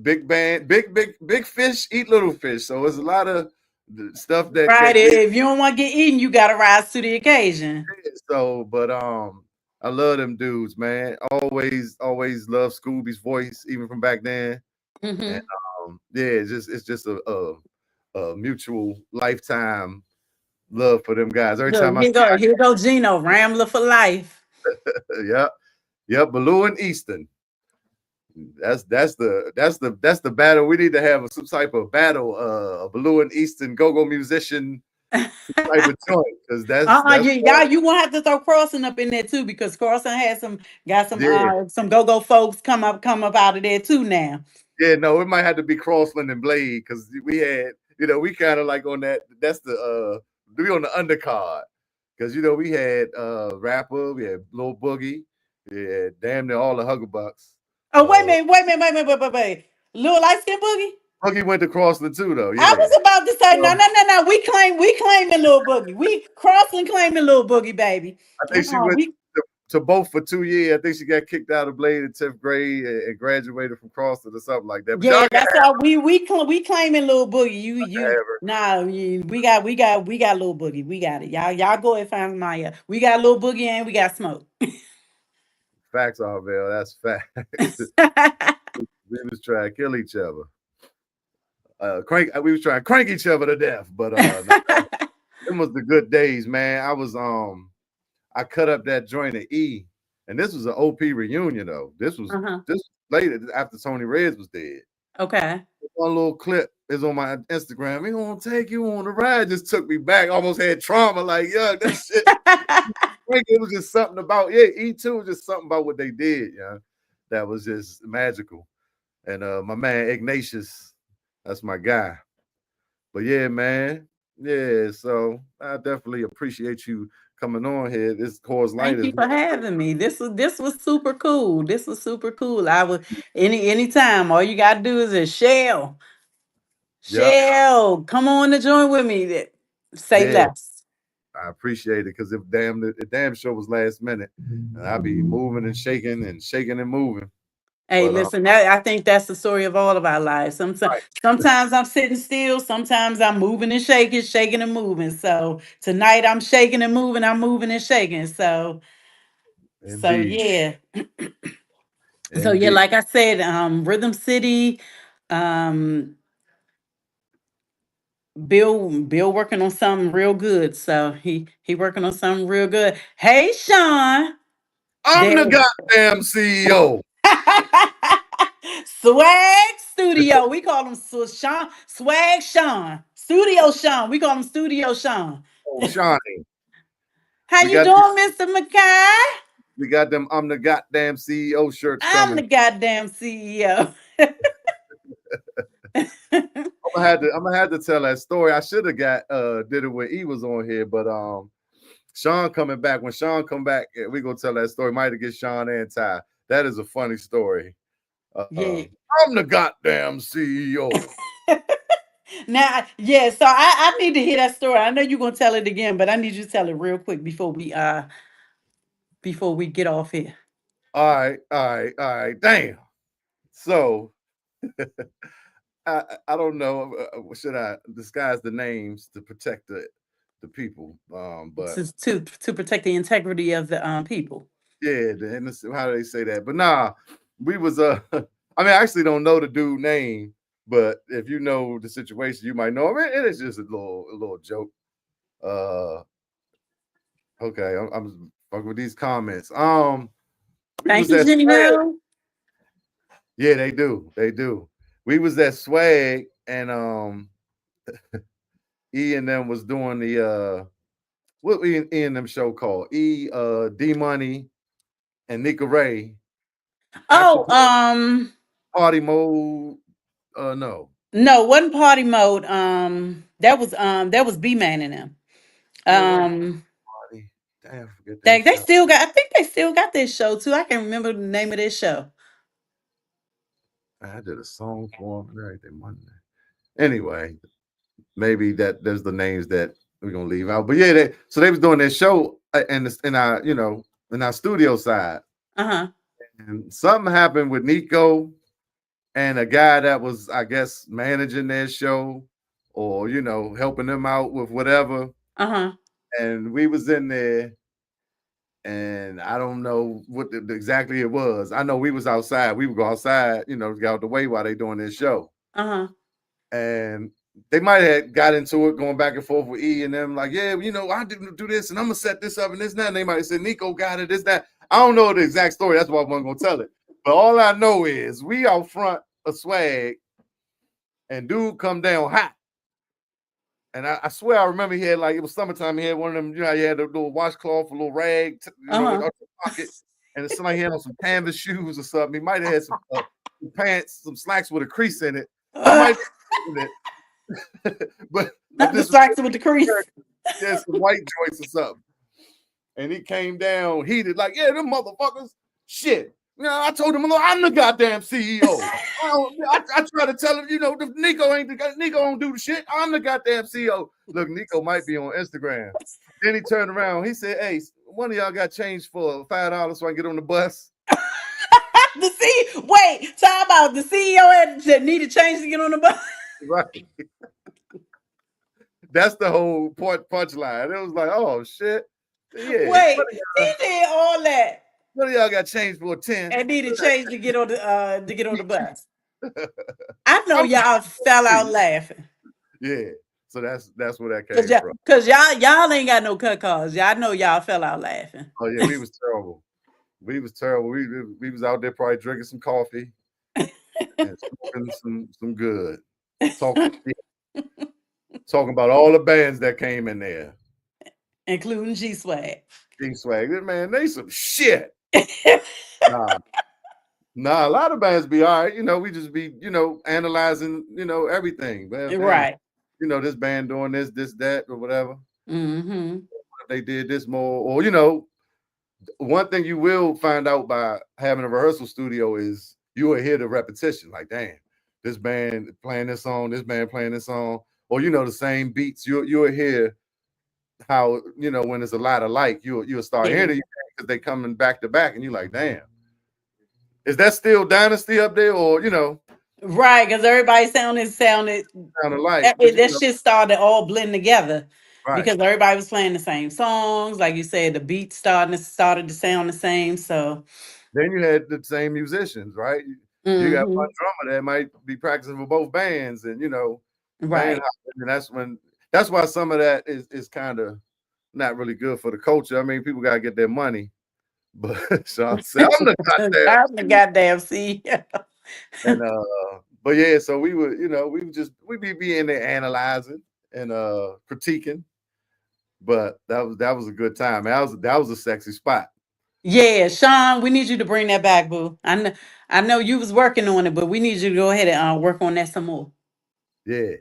big band, big fish eat little fish. So it's a lot of stuff Right. we If you don't want to get eaten, you got to rise to the occasion. so. But I love them dudes, man. Always love Scooby's voice, even from back then. And Hmm. yeah, it's just a mutual lifetime love for them guys. Every Look, time I see, here go Gino, Rambler for life. yeah, yep, Baloo and Easton. That's the battle. We need to have some type of battle, Baloo and Easton go musician type of joint because that's You won't have to throw Crossing up in there too because Crossing has yeah. some go go folks come up out of there too now. Yeah, no, it might have to be Crossland and Blade because we had, we kind of like on that. That's we on the undercard because we had Rapper, we had Lil Boogie, yeah, damn near all the Huggerbucks. Oh wait a Uh, minute, wait. Little light skin boogie. Boogie went to Crossland too, though. I Yeah, was about to say uh, no. We claiming little boogie. We Crossing claiming little boogie, baby. I think she went We to both for 2 years. I think she got kicked out of Blade in 10th grade and graduated from Crossland or something like that. But y'all Yeah, can that's all. We claiming little boogie. have her. We got little boogie. We got it. Y'all go and find Maya. We got little boogie and we got smoke. Facts, Arvell. That's facts. We was trying to kill each other. We was trying to crank each other to death, but them was the good days, man. I cut up that joint at E, and this was an OP reunion though. Uh-huh. This was later after Tony Reds was dead. Okay. One little clip is on my Instagram. He gonna take you on the ride. Just took me back. Almost had trauma. Like, yeah, that shit. It was just something about E2 was just something about what they did, yeah. That was just magical. And my man Ignatius, that's my guy. But yeah, man. Yeah, so I definitely appreciate you coming on here. This Coors Light Thank is you for having me. This was super cool. This was super cool. I would anytime. All you gotta do is a shell. yep. Shell, come on to join with me. Say Yeah, less. I appreciate it because if the damn show was last minute, and I'd be moving and shaking and moving. Hey, But listen, I think that's the story of all of our lives. Sometimes I'm sitting still, sometimes I'm moving and shaking and moving. So tonight I'm shaking and moving, I'm moving and shaking. So indeed, yeah. So yeah, indeed. like I said, Rhythm City, um, Bill working on something real good. So he working on something real good. Hey Sean. I'm There. the goddamn CEO. Swag Studio. We call him Sean. Swag Sean. Studio Sean. We call him Studio Sean. Oh, Shawnee. How We you got doing, Mr. McKay? we got them I'm the goddamn CEO shirts I'm coming. the goddamn CEO. I'm gonna have to tell that story. I should have got did it when he was on here, but Sean coming back. When Sean come back, we gonna tell that story. Might have get Sean and Ty. That is a funny story. Yeah. I'm the goddamn CEO. Now, yeah, so I need to hear that story. I know you're gonna tell it again, but I need you to tell it real quick before we get off here. All right. Damn. So I don't know. Should I disguise the names to protect the people? But To protect the integrity of the people. yeah, how do they say that? But nah, we was I mean, I actually don't know the dude name, but if you know the situation, you might know him. It is just a little joke. Uh, okay, I'm fucking with these comments. We Thank was you, at Swag. Gino. Yeah, they do. We was at Swag, and E and them was doing the what E and them show called D Money and Nika Ray after Oh, party mode. No. no, wasn't party mode. That was B Man and them. What was Um, party? Damn, I forget that they show. still got. I think they still got this show too. I can't remember the name of this show. I did a song for him and everything Monday. Anyway, maybe that there's the names that we're gonna leave out. But yeah, so they was doing their show in our in our studio side, Uh-huh. and something happened with Nico and a guy that was, I guess, managing their show or helping them out with whatever. Uh-huh. And we was in there, and I don't know what exactly it was. I know we was outside. We would go outside, to get out the way while they doing their show. Uh-huh. And they might have got into it going back and forth with E and them, like, yeah, I didn't do this and I'm gonna set this up and this and that. And they might have said Nico got it, this, that. I don't know the exact story. That's why I wasn't gonna tell it. But all I know is we out front of Swag and dude come down hot. And I swear I remember he had, like, it was summertime. He had one of them, he had a little washcloth, a little rag, Uh-huh. out your pocket. And it's somebody had on some canvas shoes or something. He might have had some pants, some slacks with a crease in it. I might have it. but Not the this slacks with the crease. yeah, some white joints or something. And he came down heated, like, yeah, them motherfuckers, shit. I told him, I'm the goddamn CEO. I try to tell him, Nico don't do the shit. I'm the goddamn CEO. Look, Nico might be on Instagram. Then he turned around. He said, hey, one of y'all got change for $5 so I can get on the bus. Wait, talk about the CEO that needed change to get on the bus. Right. That's the whole punchline. It was like, oh shit. Yeah. Wait, he did all that. What of y'all got changed for 10? And needed change to get on the bus. I know y'all fell out laughing. Yeah. So that's where that came from. Cause y'all ain't got no cut calls. Y'all know y'all fell out laughing. Oh yeah, we was terrible. We was terrible. We was out there probably drinking some coffee and smoking some good. Talking about all the bands that came in there. Including G Swag. G Swag. Man, they some shit. Nah, a lot of bands be all right. We just be, analyzing, everything. But right. This band doing this, that, or whatever. Mm-hmm. They did this more, or one thing you will find out by having a rehearsal studio is you will hear the repetition. Like, damn, this band playing this song, this band playing this song, or the same beats. You'll hear how when it's a lot of you'll start hearing it because they coming back to back, and you're like, damn, is that still Dynasty up there, or Right, because everybody sounded alike. That shit started all blend together. Right. Because everybody was playing the same songs, like you said, the beats started to sound the same. So then you had the same musicians, right? You got one drummer that might be practicing for both bands, and right. And that's why some of that is kind of not really good for the culture. I mean, people gotta get their money, but Sean said, I'm the goddamn CEO. And but yeah, so we would, we be in there analyzing and critiquing. But that was a good time. That was a sexy spot. Yeah, Sean, we need you to bring that back, boo. I know you was working on it, but we need you to go ahead and work on that some more. Yeah,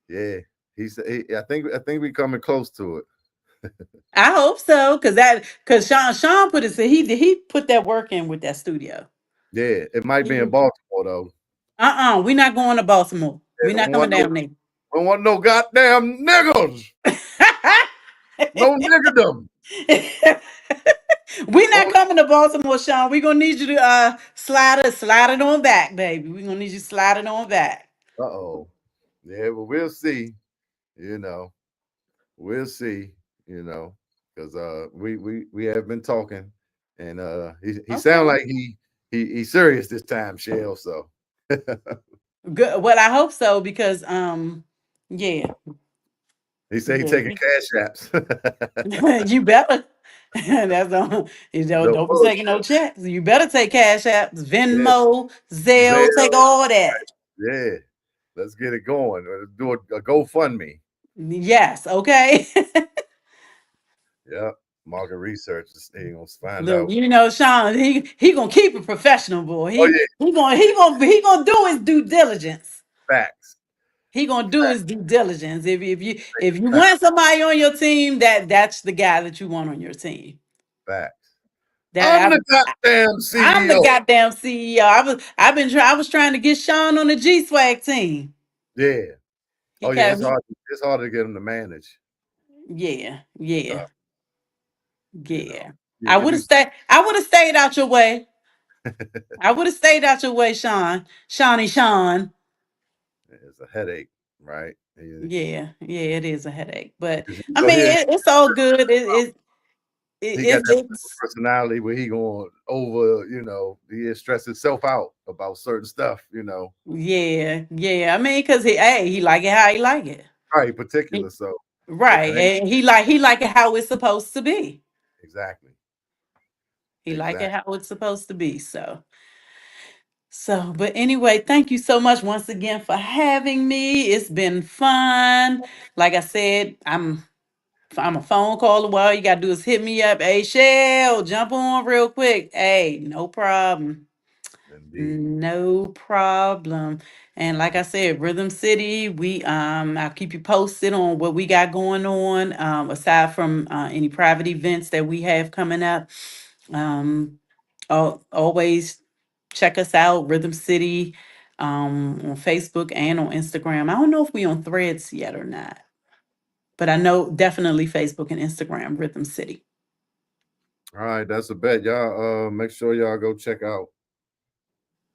yeah. I think we coming close to it. I hope so, because Sean put he put that work in with that studio. Yeah, it might be in Baltimore though. We're not going to Baltimore. We're not coming down there. Don't want no goddamn niggas. No niggerdom. We're not coming to Baltimore, Sean. We're gonna need you to slide it on back, baby. We're gonna need you to slide it on back. Uh-oh. Yeah, well, we'll see. We'll see, because we have been talking, and he sound like he's serious this time, Chelle. So good. Well, I hope so because yeah. He said he taking cash apps. You better. That's don't be taking no checks. You better take cash apps, Venmo, Zelle, take all that. Yeah, let's get it going. Do a GoFundMe. Yes, okay. Yeah, market research. He gonna find Look, out. Sean, he gonna keep it professional, boy. He gonna do his due diligence. Facts. He gonna do his due diligence. If you want somebody on your team, that's the guy that you want on your team. Facts. I'm That the goddamn I'm the CEO. goddamn CEO. I was trying to get Sean on the G Swag team. Yeah. He Oh yeah, can't. it's hard to get him to manage. Yeah, Uh, yeah, you know, yeah. you do. I would have stayed out your way. I would have stayed out your way, Sean. Shawnee Sean. It's a headache, right? Yeah, yeah, it is a headache, but Because I go mean, ahead. it's all good. He got that It's personality where he going over, he stress himself out about certain stuff, yeah, yeah. I mean, cause he like it how he like it. right? He- Particular, so if right, it ain't and he like it how it's supposed to be. exactly, He like it exactly. how it's supposed to be. But anyway, thank you so much once again for having me. It's been fun. Like I said, I'm a phone call away. All you gotta do is hit me up. Hey, Shell, jump on real quick. Hey, no problem. Indeed. No problem. And like I said, Rhythm City, I'll keep you posted on what we got going on. Aside from any private events that we have coming up. Always check us out, Rhythm City, on Facebook and on Instagram. I don't know if we on Threads yet or not, but I know definitely Facebook and Instagram, Rhythm City. All right, that's a bet. Y'all make sure y'all go check out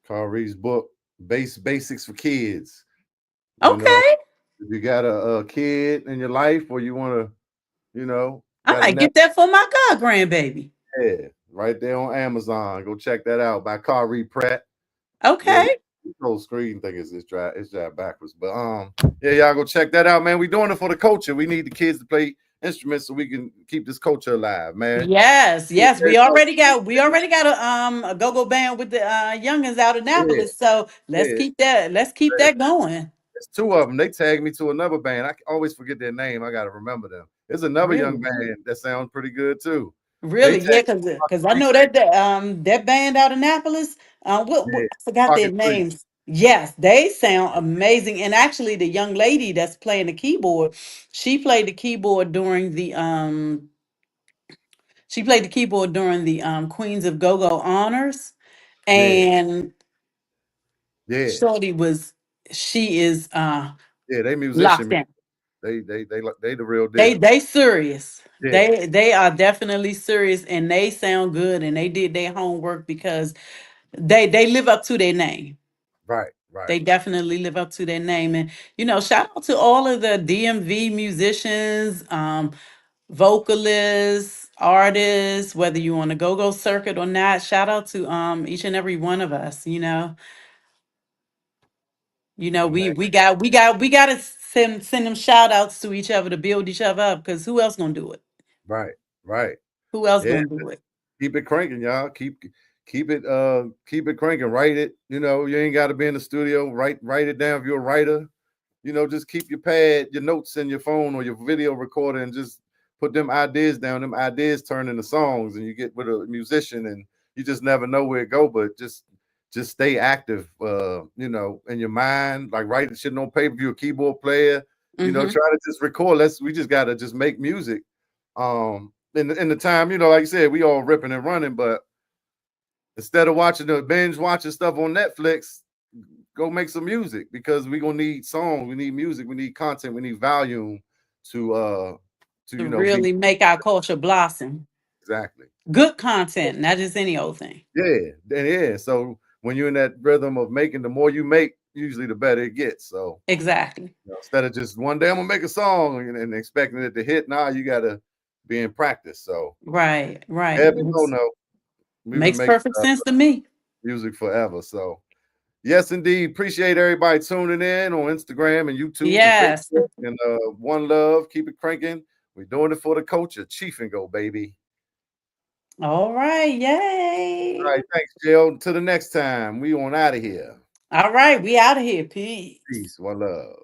Kyrie's book, Basics for Kids. You know, Okay, if you got a kid in your life or you want to, I got a might get that for my god grandbaby. yeah, right there on Amazon. Go check that out by Kyrie Pratt. Yeah, Okay. this whole screen thing is drive backwards. But yeah, y'all go check that out, man. We doing it for the culture. We need the kids to play instruments so we can keep this culture alive, man. Yes, Yeah, yes, we already got a go-go band with the youngins out of yeah, Annapolis. So yeah. let's keep that going. There's two of them. They tagged me to another band. I always forget their name. I got to remember them. There's another young Really? band that sounds pretty good too. They Really, tagged yeah, me about because I three know that band out of Annapolis, yeah, I forgot their Pocket Three. names. Yes, they sound amazing. And actually, the young lady that's playing the keyboard, she played the keyboard during the Queens of Go-Go honors, Yeah, and yeah, Shorty was she is yeah. They musician. locked in. They the real They deal. they serious. Yeah, They are definitely serious, and they sound good, and they did their homework because they live up to their name. right, right, They definitely live up to their name. And shout out to all of the DMV musicians, vocalists, artists, whether you on a go-go circuit or not. Shout out to each and every one of us. man. We got to send them shout outs to each other to build each other up, because who else gonna do it? Right, right. Who else Yeah, gonna do it? keep it cranking, y'all. Keep it cranking. Write it. You ain't got to be in the studio. Write it down if you're a writer. Just keep your pad, your notes in your phone or your video recorder, and just put them ideas down. Them ideas turn into songs, and you get with a musician, and you just never know where it go. But just stay active, in your mind. Like write shit on paper. If you're a keyboard player, Mm-hmm. try to just record. We just gotta just make music. In the time, like you said, we all ripping and running, but instead of watching the binge watching stuff on Netflix, go make some music because we're gonna need songs, we need music, we need content, we need volume to To be really make our culture blossom. exactly. Good content, not just any old thing. Yeah. So when you're in that rhythm of making, the more you make, usually the better it gets. So Exactly. instead of just one day I'm gonna make a song and expecting it to hit, now you gotta be in practice. So Right, right. heavy low note. We've been Makes making perfect sense to me. music forever. So yes, indeed. Appreciate everybody tuning in on Instagram and YouTube and Yes. Facebook. And one love, keep it cranking. We're doing it for the culture. Chief and go, baby. All right. All Yay. right, thanks, Jill. Till the next time. We on out of here. All right. We out of here. Peace. Peace. One love.